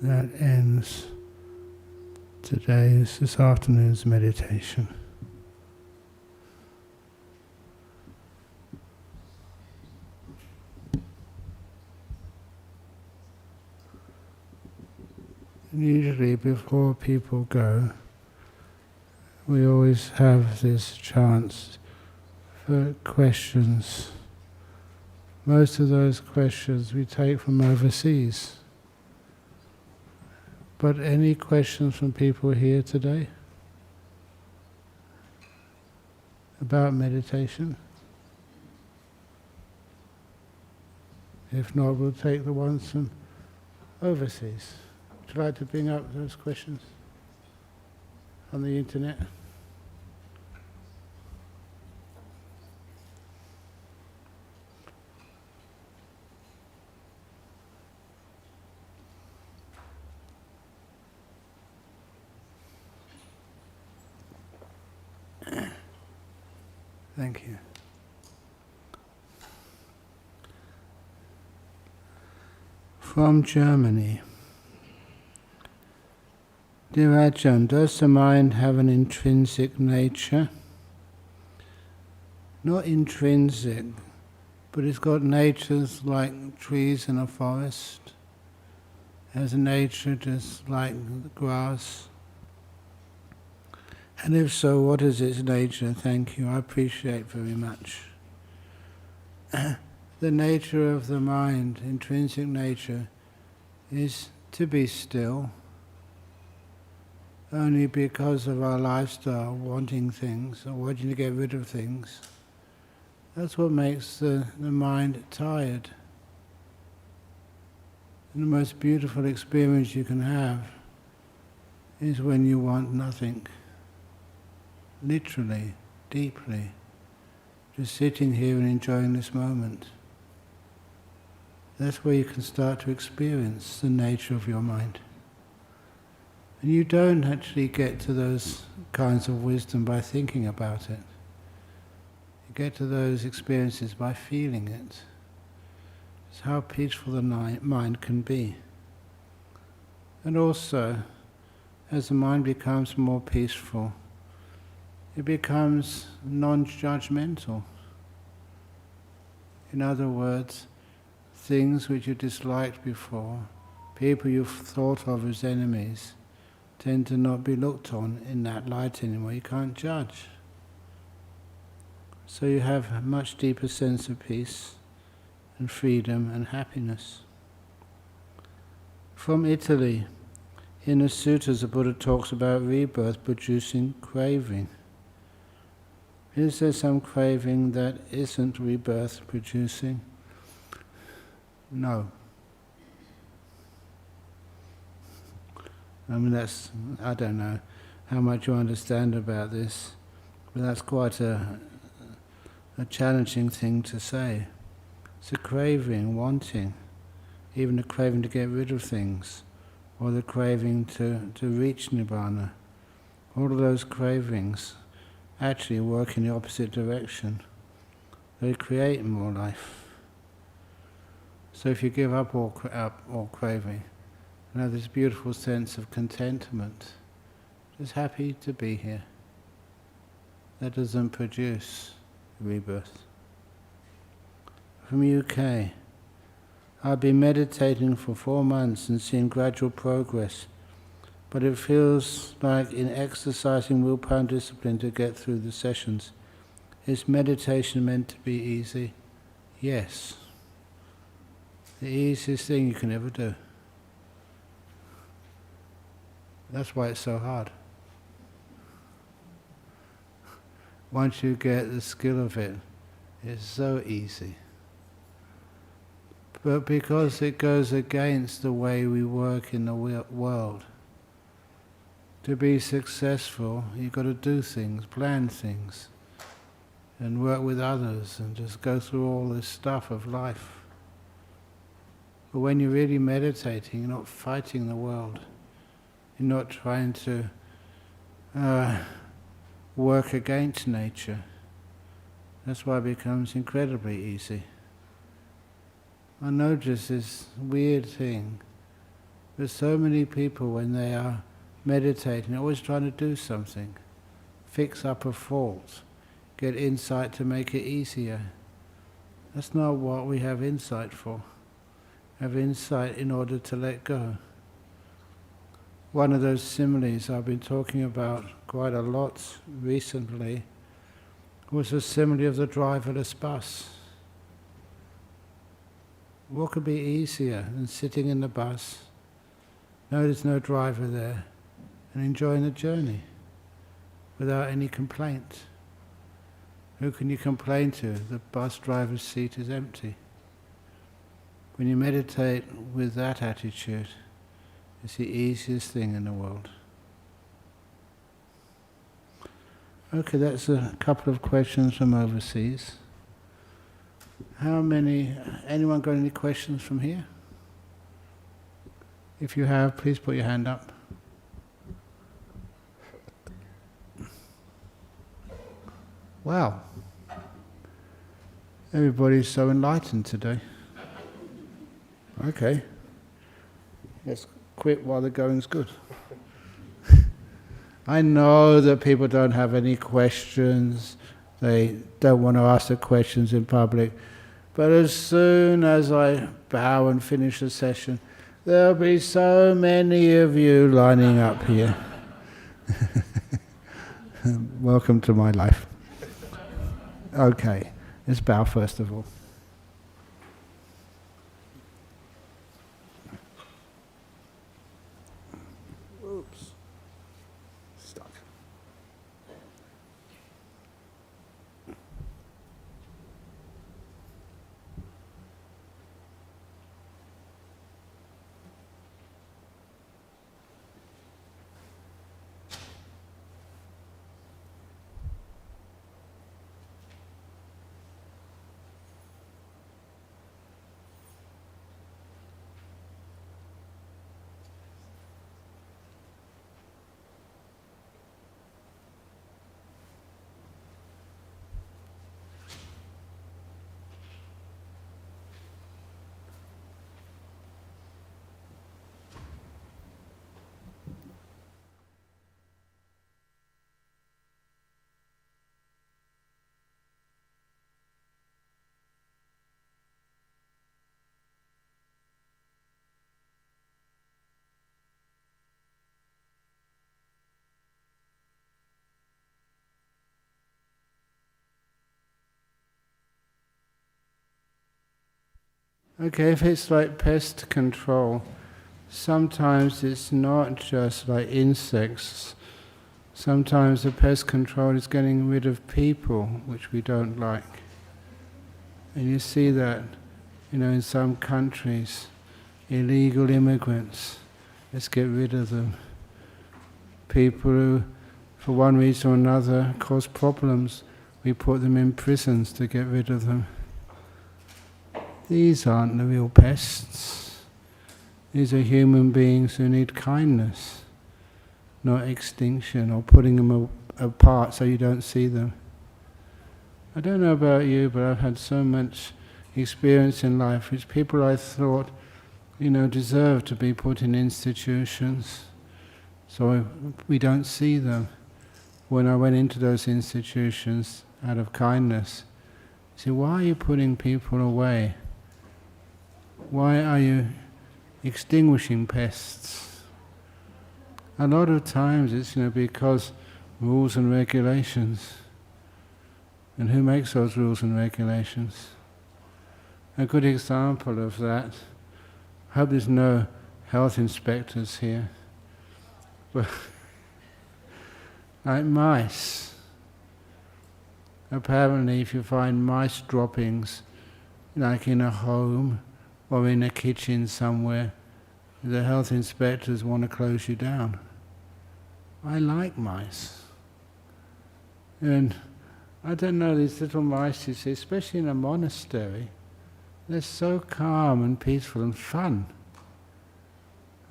That ends this afternoon's meditation. And usually before people go, we always have this chance for questions. Most of those questions we take from overseas. But any questions from people here today about meditation? If not, we'll take the ones from overseas. Would you like to bring up those questions on the internet? Thank you. From Germany. Dear Ajahn, does the mind have an intrinsic nature? Not intrinsic, but it's got natures like trees in a forest. It has a nature just like the grass. And if so, what is its nature? Thank you, I appreciate very much. The nature of the mind, intrinsic nature, is to be still. Only because of our lifestyle, wanting things, or wanting to get rid of things. That's what makes the mind tired. And the most beautiful experience you can have is when you want nothing. Literally, deeply. Just sitting here and enjoying this moment. That's where you can start to experience the nature of your mind. And you don't actually get to those kinds of wisdom by thinking about it. You get to those experiences by feeling it. It's how peaceful the mind can be. And also, as the mind becomes more peaceful, it becomes non-judgmental. In other words, things which you disliked before, people you've thought of as enemies, tend to not be looked on in that light anymore. You can't judge. So you have a much deeper sense of peace and freedom and happiness. From Italy, in the sutras the Buddha talks about rebirth producing craving. Is there some craving that isn't rebirth producing? No. I mean, I don't know how much you understand about this, but that's quite a challenging thing to say. It's a craving, wanting, even a craving to get rid of things, or the craving to reach Nibbana. All of those cravings actually work in the opposite direction. They create more life. So if you give up all craving, and have this beautiful sense of contentment, just happy to be here, that doesn't produce rebirth. From UK, I've been meditating for 4 months and seen gradual progress, but it feels like in exercising willpower and discipline to get through the sessions. Is meditation meant to be easy? Yes. The easiest thing you can ever do. That's why it's so hard. Once you get the skill of it, it's so easy. But because it goes against the way we work in the world, to be successful, you've got to do things, plan things, and work with others, and just go through all this stuff of life. But when you're really meditating, you're not fighting the world. You're not trying to work against nature. That's why it becomes incredibly easy. I notice this weird thing. There's so many people when they are meditating, they're always trying to do something, fix up a fault, get insight to make it easier. That's not what we have insight for. Have insight in order to let go. One of those similes I've been talking about quite a lot recently was the simile of the driverless bus. What could be easier than sitting in the bus, know there's no driver there, and enjoying the journey without any complaint? Who can you complain to? The bus driver's seat is empty. When you meditate with that attitude, it's the easiest thing in the world. Okay, that's a couple of questions from overseas. Anyone got any questions from here? If you have, please put your hand up. Wow. Everybody's so enlightened today. Okay. Let's quit while the going's good. I know that people don't have any questions. They don't want to ask the questions in public. But as soon as I bow and finish the session, there'll be so many of you lining up here. Welcome to my life. Okay, let's bow first of all. Oops. Stuck. Okay, if it's like pest control, sometimes it's not just like insects. Sometimes the pest control is getting rid of people, which we don't like. And you see that, in some countries, illegal immigrants, let's get rid of them. People who, for one reason or another, cause problems, we put them in prisons to get rid of them. These aren't the real pests. These are human beings who need kindness, not extinction or putting them apart so you don't see them. I don't know about you, but I've had so much experience in life which people I thought, deserve to be put in institutions, so we don't see them. When I went into those institutions out of kindness, I said, why are you putting people away? Why are you extinguishing pests? A lot of times it's because rules and regulations. And who makes those rules and regulations? A good example of that, I hope there's no health inspectors here, but like mice. Apparently if you find mice droppings, like in a home or in a kitchen somewhere, the health inspectors want to close you down. I like mice. And I don't know, these little mice you see, especially in a monastery, they're so calm and peaceful and fun.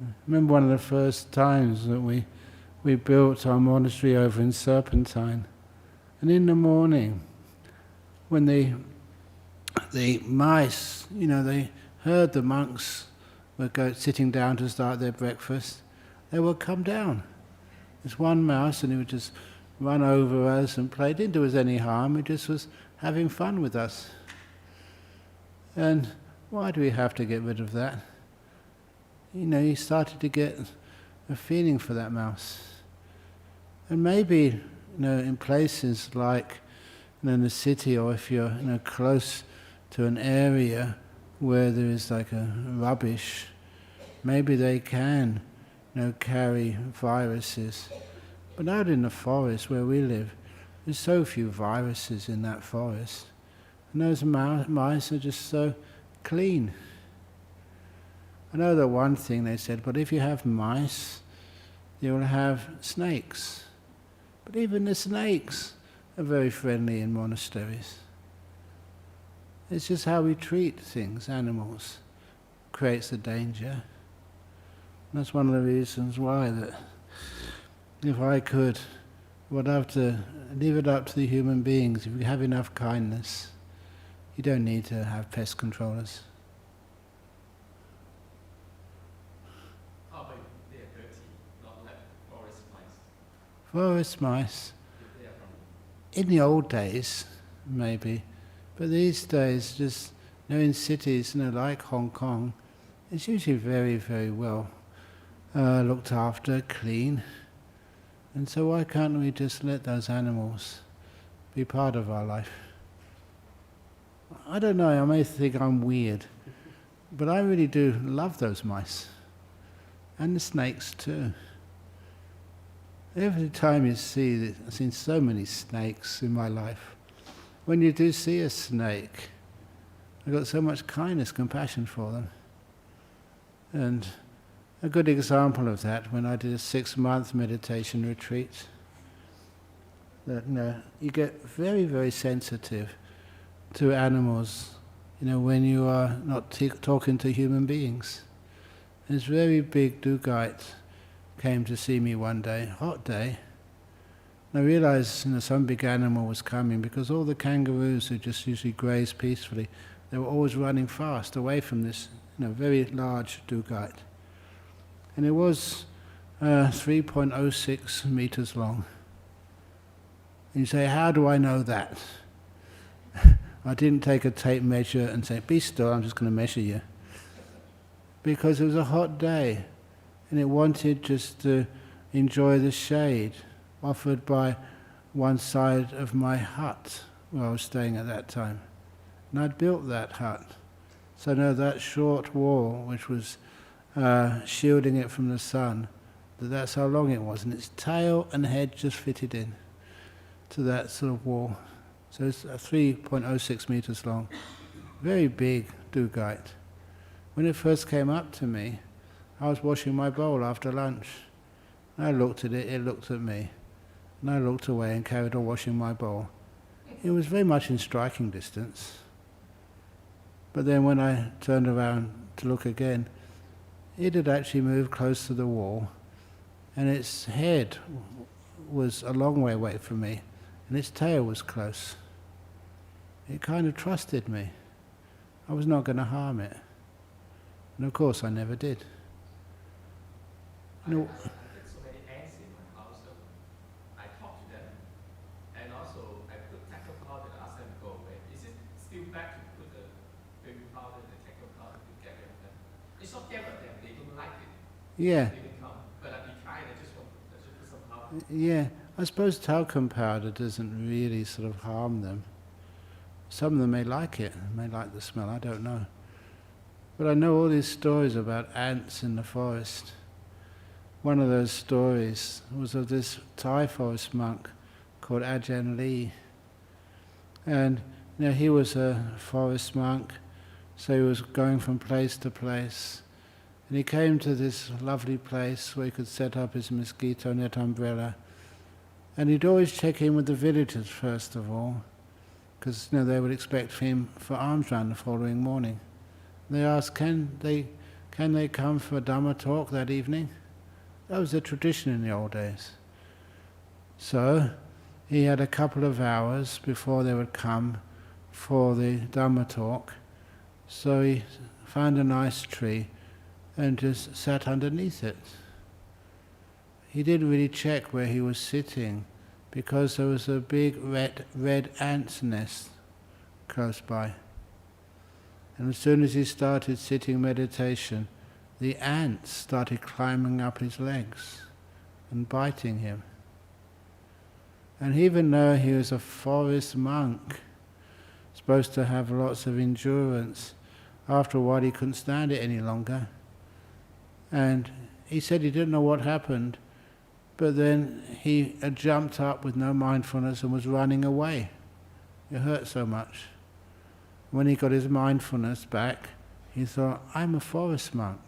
I remember one of the first times that we built our monastery over in Serpentine, and in the morning, when the mice, they heard the monks were sitting down to start their breakfast, they would come down. There's one mouse and he would just run over us and play. It didn't do us any harm, he just was having fun with us. And why do we have to get rid of that? You started to get a feeling for that mouse. And maybe, in places like in the city, or if you're close to an area where there is like a rubbish, maybe they can carry viruses. But out in the forest where we live, there's so few viruses in that forest. And those mice are just so clean. I know that one thing they said, but if you have mice, you'll have snakes. But even the snakes are very friendly in monasteries. It's just how we treat things, animals, creates the danger. And that's one of the reasons why that if I could, I would have to leave it up to the human beings. If you have enough kindness, you don't need to have pest controllers. How about they are dirty, not like forest mice? Forest mice, in the old days, maybe, but these days, just in cities, like Hong Kong, it's usually very, very well looked after, clean. And so why can't we just let those animals be part of our life? I don't know, I may think I'm weird, but I really do love those mice. And the snakes too. Every time you see, I've seen so many snakes in my life. When you do see a snake, I've got so much kindness, compassion for them. And a good example of that, when I did a 6-month meditation retreat, that you get very, very sensitive to animals, when you are not talking to human beings. This very big Dugite came to see me one day, hot day, and I realized some big animal was coming, because all the kangaroos who just usually graze peacefully, they were always running fast away from this very large Dugite. And it was 3.06 meters long. And you say, how do I know that? I didn't take a tape measure and say, be still, I'm just going to measure you. Because it was a hot day, and it wanted just to enjoy the shade offered by one side of my hut where I was staying at that time. And I'd built that hut So now that short wall, which was shielding it from the sun, that's how long it was, and its tail and head just fitted in to that sort of wall. So it's 3.06 meters long, very big dugite. When it first came up to me, I was washing my bowl after lunch. I looked at it, it looked at me, and I looked away and carried on washing my bowl. It was very much in striking distance. But then when I turned around to look again, it had actually moved close to the wall, and its head was a long way away from me, and its tail was close. It kind of trusted me. I was not going to harm it. And of course I never did. No. I get so many ants in my house, so I talk to them, and also I put talcum powder and ask them to go away. Is it still bad to put the baby powder and the talcum powder to get rid of them? It's not get rid of them, they don't like it. Yeah. They didn't come. But I've been trying, I just put some powder. Yeah, I suppose talcum powder doesn't really sort of harm them. Some of them may like it, may like the smell, I don't know. But I know all these stories about ants in the forest. One of those stories was of this Thai forest monk called Ajahn Lee. And he was a forest monk, so he was going from place to place. And he came to this lovely place where he could set up his mosquito net umbrella. And he'd always check in with the villagers first of all, because they would expect him for alms round the following morning. They asked, can they come for a Dhamma talk that evening? That was the tradition in the old days. So he had a couple of hours before they would come for the Dhamma talk. So he found a nice tree and just sat underneath it. He didn't really check where he was sitting because there was a big red ant's nest close by. And as soon as he started sitting meditation, the ants started climbing up his legs and biting him. And even though he was a forest monk, supposed to have lots of endurance, after a while he couldn't stand it any longer. And he said he didn't know what happened, but then he had jumped up with no mindfulness and was running away. It hurt so much. When he got his mindfulness back, he thought, I'm a forest monk.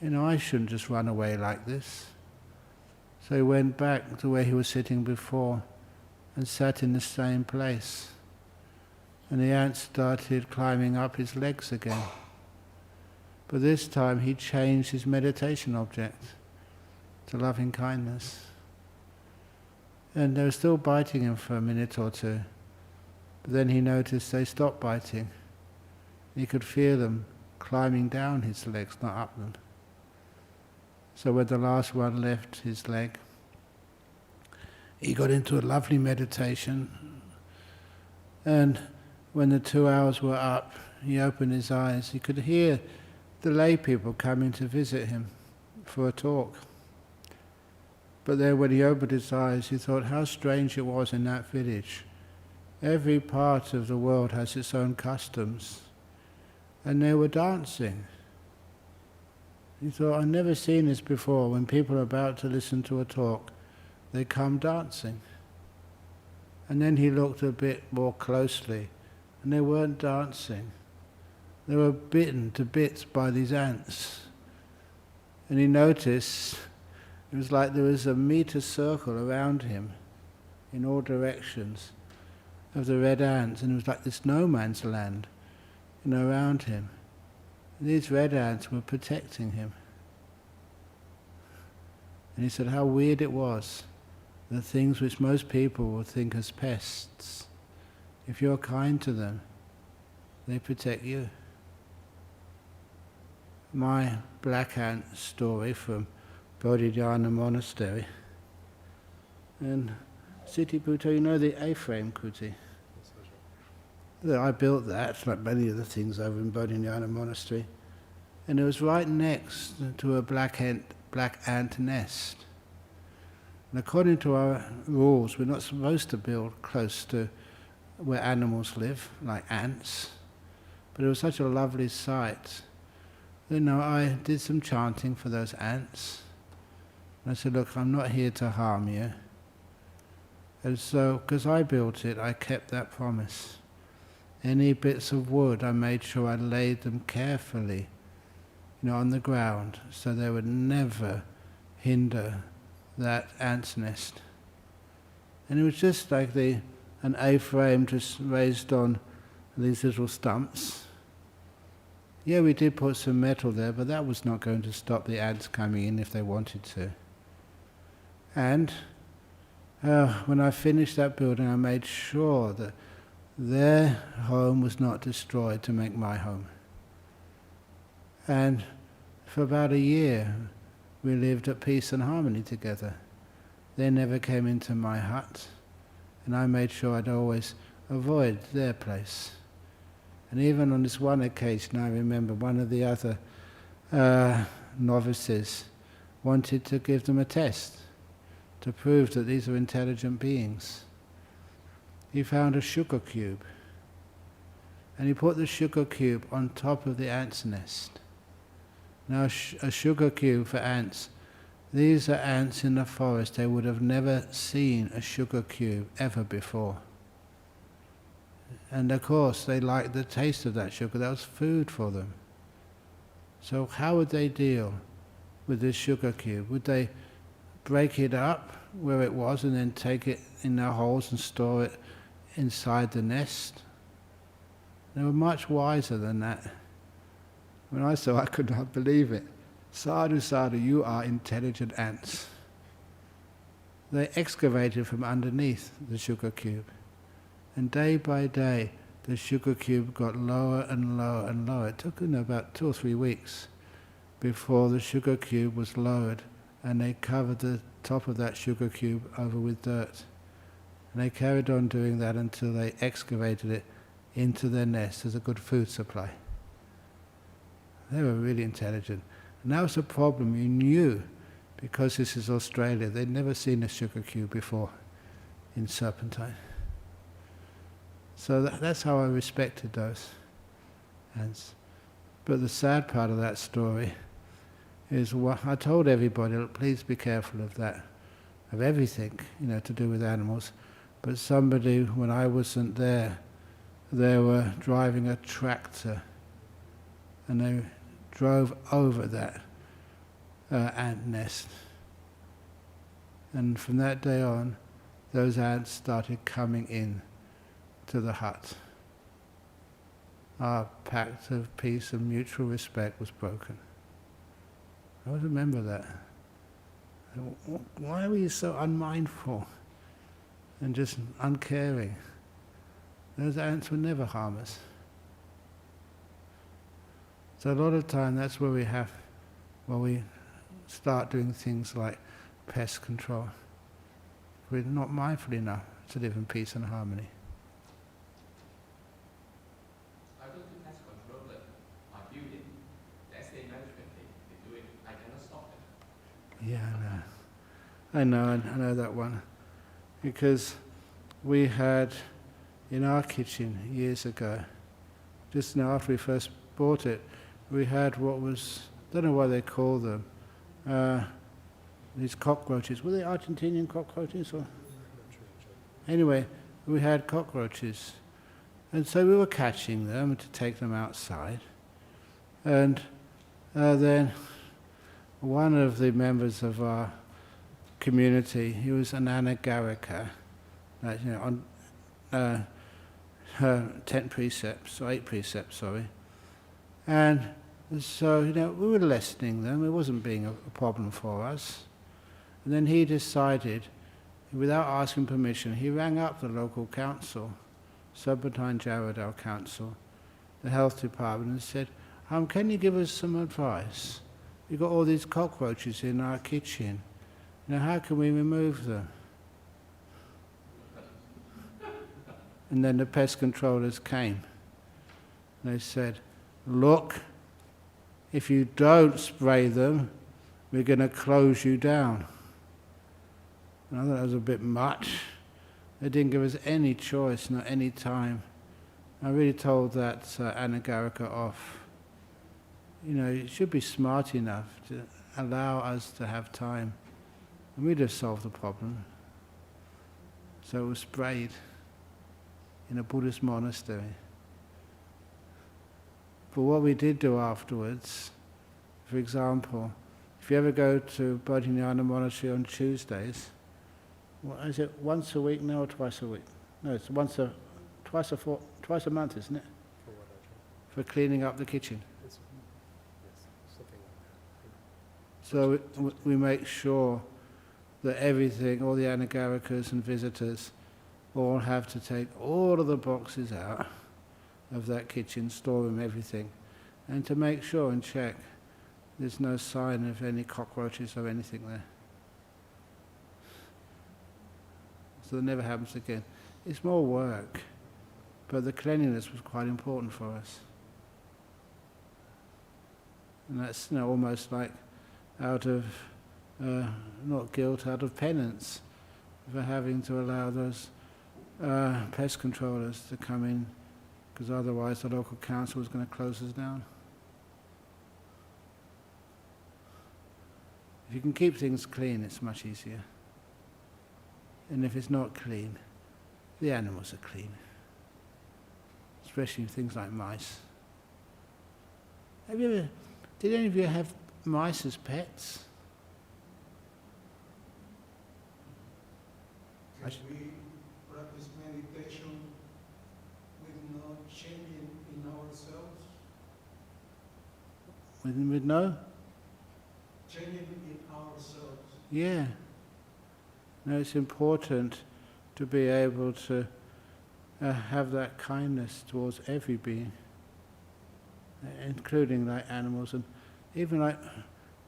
I shouldn't just run away like this. So he went back to where he was sitting before and sat in the same place. And the ants started climbing up his legs again. But this time he changed his meditation object to loving kindness. And they were still biting him for a minute or two. But then he noticed they stopped biting. He could feel them climbing down his legs, not up them. So when the last one left his leg, he got into a lovely meditation. And when the 2 hours were up, he opened his eyes. He could hear the lay people coming to visit him for a talk. But then when he opened his eyes, he thought how strange it was in that village. Every part of the world has its own customs. And they were dancing. He thought, I've never seen this before. When people are about to listen to a talk, they come dancing. And then he looked a bit more closely, and they weren't dancing. They were bitten to bits by these ants. And he noticed it was like there was a meter circle around him in all directions of the red ants, and it was like this no man's land around him. And these red ants were protecting him. And he said how weird it was, the things which most people would think as pests, if you're kind to them, they protect you. My black ant story from Bodhidharma monastery. And Siti Bhutta, the A-frame kuti? I built that, like many of the things over in Bodhidharma monastery. And it was right next to a black ant nest. And according to our rules, we're not supposed to build close to where animals live, like ants. But it was such a lovely sight. I did some chanting for those ants. And I said, look, I'm not here to harm you. And so, because I built it, I kept that promise. Any bits of wood, I made sure I laid them carefully, on the ground, so they would never hinder that ant's nest. And it was just like an A-frame just raised on these little stumps. Yeah, we did put some metal there, but that was not going to stop the ants coming in if they wanted to. And when I finished that building, I made sure that their home was not destroyed to make my home. And for about a year, we lived at peace and harmony together. They never came into my hut, and I made sure I'd always avoid their place. And even on this one occasion, I remember one of the other novices wanted to give them a test to prove that these are intelligent beings. He found a sugar cube, and he put the sugar cube on top of the ant's nest. Now, a sugar cube for ants, these are ants in the forest. They would have never seen a sugar cube ever before. And of course, they liked the taste of that sugar. That was food for them. So how would they deal with this sugar cube? Would they break it up where it was and then take it in their holes and store it inside the nest? They were much wiser than that. When I saw, I could not believe it. Sadhu, sadhu, you are intelligent ants. They excavated from underneath the sugar cube. And day by day, the sugar cube got lower and lower and lower. It took about 2 or 3 weeks before the sugar cube was lowered, and they covered the top of that sugar cube over with dirt. And they carried on doing that until they excavated it into their nest as a good food supply. They were really intelligent. And that was a problem. You knew, because this is Australia, they'd never seen a sugar cube before in Serpentine. So that's how I respected those ants. But the sad part of that story is what I told everybody, look, please be careful of that, of everything, to do with animals. But somebody, when I wasn't there, they were driving a tractor, and they drove over that ant nest. And from that day on, those ants started coming in to the hut. Our pact of peace and mutual respect was broken. I always remember that. Why were you so unmindful and just uncaring? Those ants would never harm us. So a lot of time that's where we start doing things like pest control. We're not mindful enough to live in peace and harmony. I don't do pest control, but my building, the estate management, they do it. I cannot stop them. Yeah, I know that one. Because we had, in our kitchen years ago, just now after we first bought it, we had what was, I don't know what they call them, these cockroaches. Were they Argentinian cockroaches? Or? Anyway, we had cockroaches. And so we were catching them to take them outside. And then one of the members of our community, he was an anagarika, on 10 precepts, or 8 precepts, sorry. And so, we were lessening them. It wasn't being a problem for us. And then he decided, without asking permission, he rang up the local council, Serpentine Jarradale Council, the health department, and said, can you give us some advice? We've got all these cockroaches in our kitchen. How can we remove them? And then the pest controllers came. They said, look, if you don't spray them, we're going to close you down. And I thought that was a bit much. They didn't give us any choice, not any time. I really told that Anagarika off. You should be smart enough to allow us to have time, and we'd have solved the problem. So it was sprayed in a Buddhist monastery. But what we did do afterwards, for example, if you ever go to Bodhinyana Monastery on Tuesdays, is it once a week now or twice a week? No, it's twice a month, isn't it? For what, Ajahn? For cleaning up the kitchen. Yes, something like that. So we make sure that everything, all the Anagarikas and visitors, all have to take all of the boxes out of that kitchen, store them, everything, and to make sure and check there's no sign of any cockroaches or anything there. So that never happens again. It's more work, but the cleanliness was quite important for us. And that's almost like out of, not guilt, out of penance for having to allow those pest controllers to come in, because otherwise the local council was going to close us down. If you can keep things clean, it's much easier. And if it's not clean, the animals are clean. Especially things like mice. Did any of you have mice as pets? Can we practice meditation with no changing in ourselves? With no? Changing in ourselves. Yeah. No, it's important to be able to have that kindness towards every being, including like animals and even like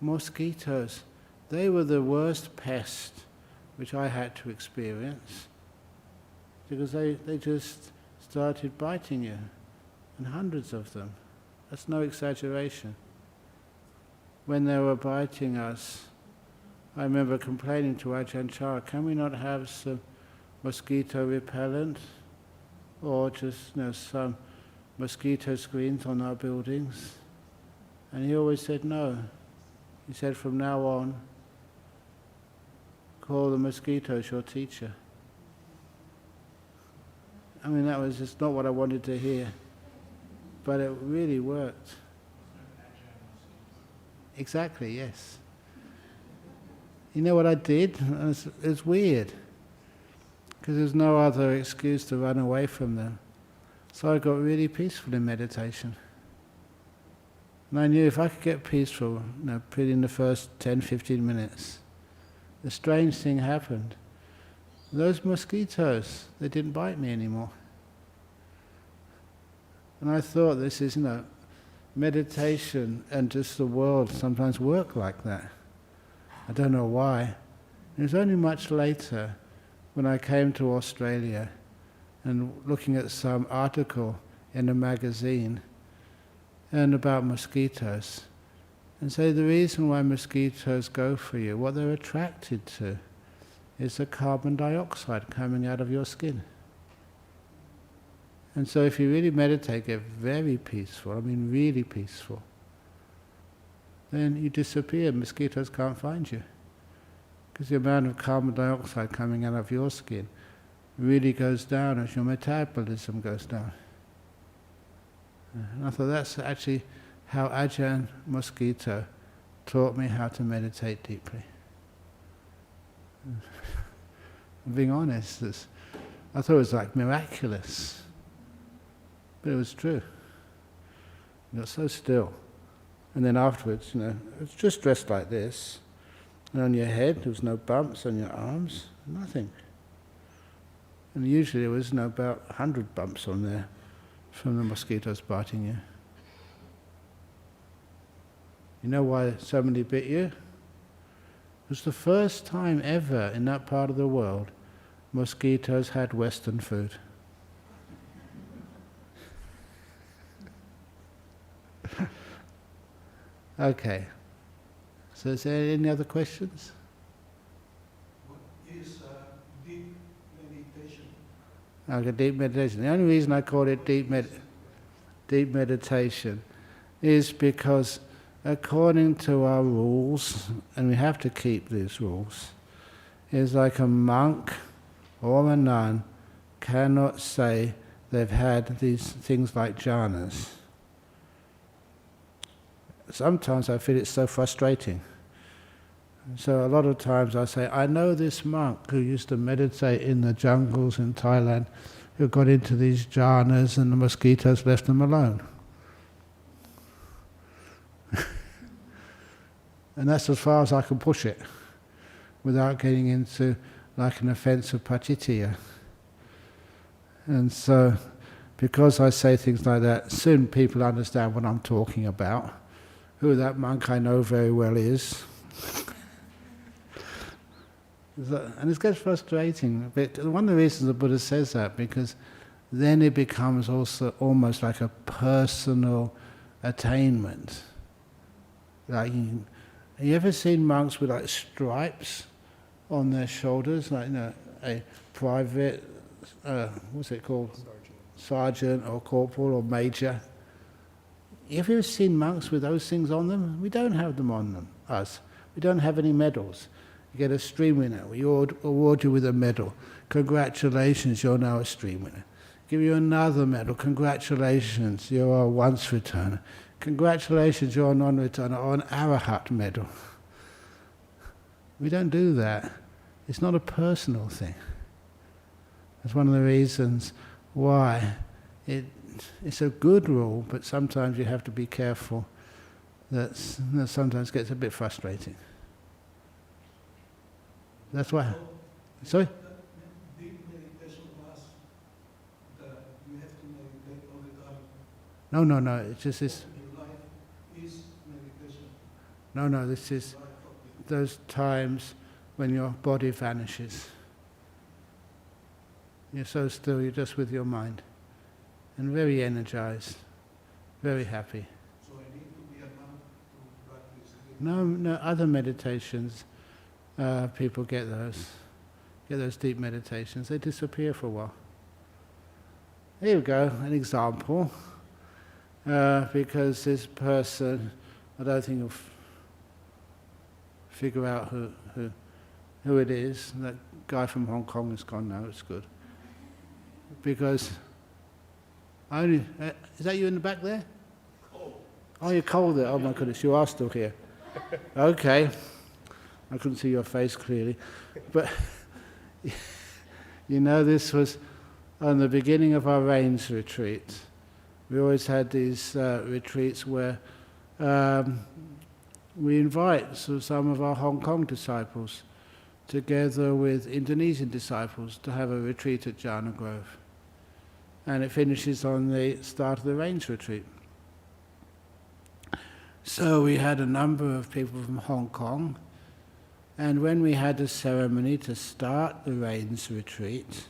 mosquitoes. They were the worst pest which I had to experience, because they just started biting you, and hundreds of them. That's no exaggeration. When they were biting us, I remember complaining to Ajahn Chah, can we not have some mosquito repellent or just some mosquito screens on our buildings? And he always said no. He said, from now on, call the mosquitoes your teacher. I mean, that was just not what I wanted to hear, but it really worked. Exactly, yes. You know what I did? It's weird, because there's no other excuse to run away from them. So I got really peaceful in meditation. And I knew if I could get peaceful, pretty in the first 10, 15 minutes, the strange thing happened. Those mosquitoes, they didn't bite me anymore. And I thought, this is, meditation and just the world sometimes work like that. I don't know why. It was only much later when I came to Australia and looking at some article in a magazine and about mosquitoes, and say the reason why mosquitoes go for you, what they're attracted to, is the carbon dioxide coming out of your skin. And so if you really meditate, get very peaceful, I mean really peaceful, then you disappear, mosquitoes can't find you. Because the amount of carbon dioxide coming out of your skin really goes down as your metabolism goes down. And I thought that's actually how Ajahn Mosquito taught me how to meditate deeply. I'm being honest, I thought it was like miraculous. But it was true. It got so still. And then afterwards, it was just dressed like this. And on your head, there was no bumps, on your arms, nothing. And usually there was about 100 bumps on there from the mosquitoes biting you. You know why so many bit you? It was the first time ever in that part of the world mosquitoes had Western food. Okay. So is there any other questions? What is deep meditation? like a deep meditation. The only reason I call it deep meditation is because according to our rules, and we have to keep these rules, is like a monk or a nun cannot say they've had these things like jhanas. Sometimes I feel it's so frustrating. So a lot of times I say, I know this monk who used to meditate in the jungles in Thailand, who got into these jhanas and the mosquitoes left them alone. And that's as far as I can push it, without getting into like an offensive patitya. And so, because I say things like that, soon people understand what I'm talking about, who that monk I know very well is. And it gets frustrating. But one of the reasons the Buddha says that, because then it becomes also almost like a personal attainment. Like, have you ever seen monks with like stripes on their shoulders, like a private, what's it called? Sergeant or corporal or major. Have you ever seen monks with those things on them? We don't have them on them, us. We don't have any medals. You get a stream winner, we award you with a medal. Congratulations, you're now a stream winner. Give you another medal. Congratulations, you're a once returner. Congratulations, you're a non-returner, or an arahat medal. We don't do that. It's not a personal thing. That's one of the reasons why it's a good rule, but sometimes you have to be careful. That sometimes gets a bit frustrating. That's why. Sorry? Deep meditation lasts that you have to meditate all the time. No. It's just this. Your life is meditation. No. This is those times when your body vanishes. You're so still. You're just with your mind, and very energized, very happy. So I need to be a monk to practice it. No. Other meditations. People get those deep meditations. They disappear for a while. Here we go, an example. Because this person, I don't think you'll figure out who it is. That guy from Hong Kong is gone now. It's good. Because is that you in the back there? Cold. Oh, you're cold there. Oh my goodness, you are still here. Okay. I couldn't see your face clearly. But, this was on the beginning of our rains retreat. We always had these retreats where we invite some of our Hong Kong disciples together with Indonesian disciples to have a retreat at Jhana Grove. And it finishes on the start of the rains retreat. So we had a number of people from Hong Kong. And when we had a ceremony to start the rains retreat,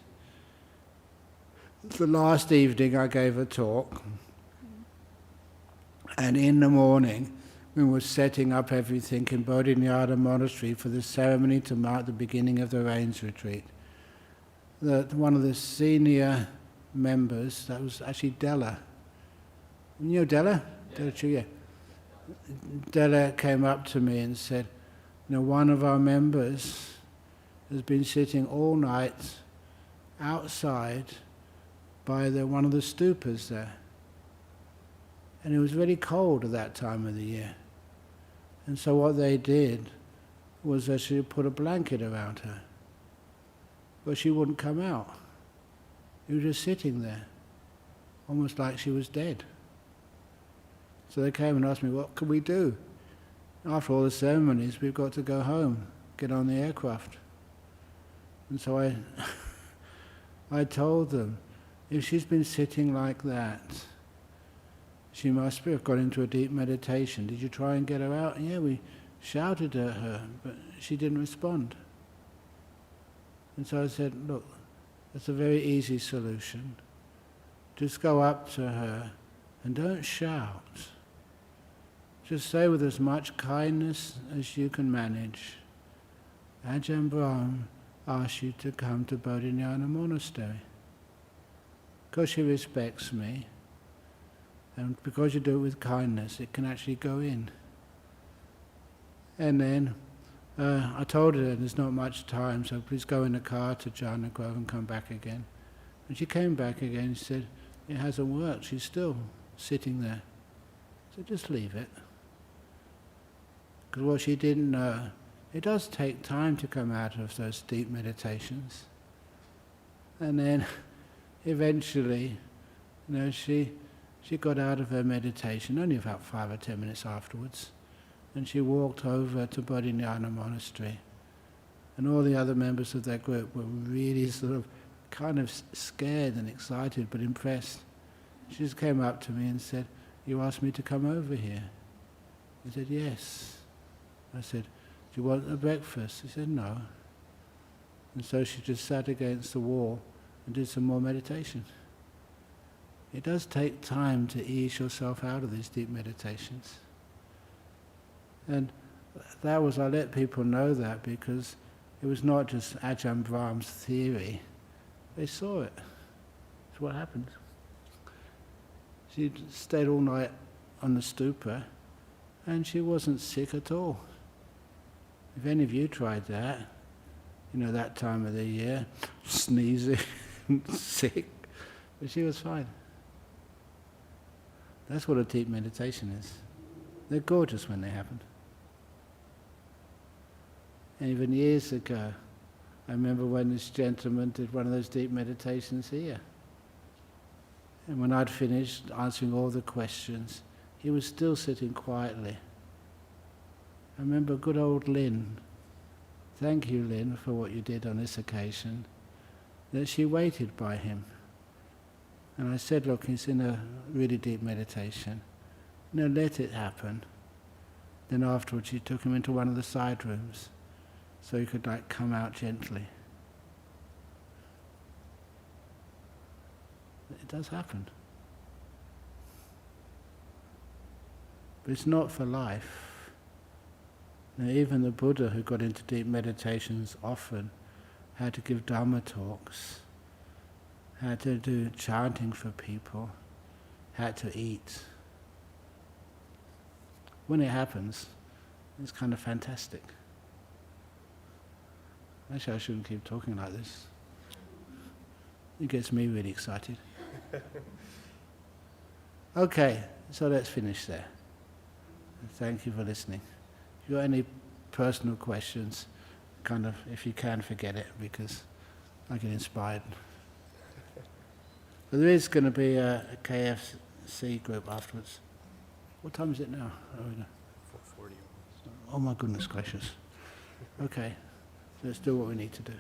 the last evening I gave a talk, and in the morning we were setting up everything in Bodhinyana monastery for the ceremony to mark the beginning of the rains retreat. One of the senior members, that was actually Della. You know Della? Yeah. Della Chu, yeah. Della came up to me and said, one of our members has been sitting all night outside by one of the stupas there. And it was really cold at that time of the year. And so what they did was actually put a blanket around her. But she wouldn't come out. She was just sitting there, almost like she was dead. So they came and asked me, what can we do? After all the ceremonies, we've got to go home, get on the aircraft. And so I told them, if she's been sitting like that, she must have got into a deep meditation. Did you try and get her out? Yeah, we shouted at her, but she didn't respond. And so I said, look, that's a very easy solution. Just go up to her and don't shout. Just say with as much kindness as you can manage, Ajahn Brahm asks you to come to Bodhinyana monastery. because she respects me, and because you do it with kindness, it can actually go in. And then I told her there's not much time, so please go in the car to Jhana Grove and come back again. And she came back again and said, it hasn't worked, she's still sitting there. So just leave it. Because what she didn't know, it does take time to come out of those deep meditations. And then eventually, she got out of her meditation, only about 5 or 10 minutes afterwards. And she walked over to Bodhinyana Monastery. And all the other members of that group were really sort of kind of scared and excited but impressed. She just came up to me and said, you asked me to come over here? I said, yes. I said, do you want a breakfast? She said, no. And so she just sat against the wall and did some more meditation. It does take time to ease yourself out of these deep meditations. And that was, I let people know that because it was not just Ajahn Brahm's theory. They saw it. It's what happened. She stayed all night on the stupa and she wasn't sick at all. If any of you tried that, that time of the year, sneezing, sick, but she was fine. That's what a deep meditation is. They're gorgeous when they happen. And even years ago, I remember when this gentleman did one of those deep meditations here. And when I'd finished answering all the questions, he was still sitting quietly. I remember good old Lynn. Thank you, Lynn, for what you did on this occasion. That she waited by him. And I said, look, he's in a really deep meditation. Let it happen. Then afterwards she took him into one of the side rooms so he could come out gently. It does happen. But it's not for life. Even the Buddha, who got into deep meditations often, had to give Dhamma talks, had to do chanting for people, had to eat. When it happens, it's kind of fantastic. Actually, I shouldn't keep talking like this. It gets me really excited. Okay, so let's finish there. Thank you for listening. If you've got any personal questions, if you can, forget it, because I get inspired. But there is going to be a KFC group afterwards. What time is it now? 4:40. Oh my goodness gracious. Okay, let's do what we need to do.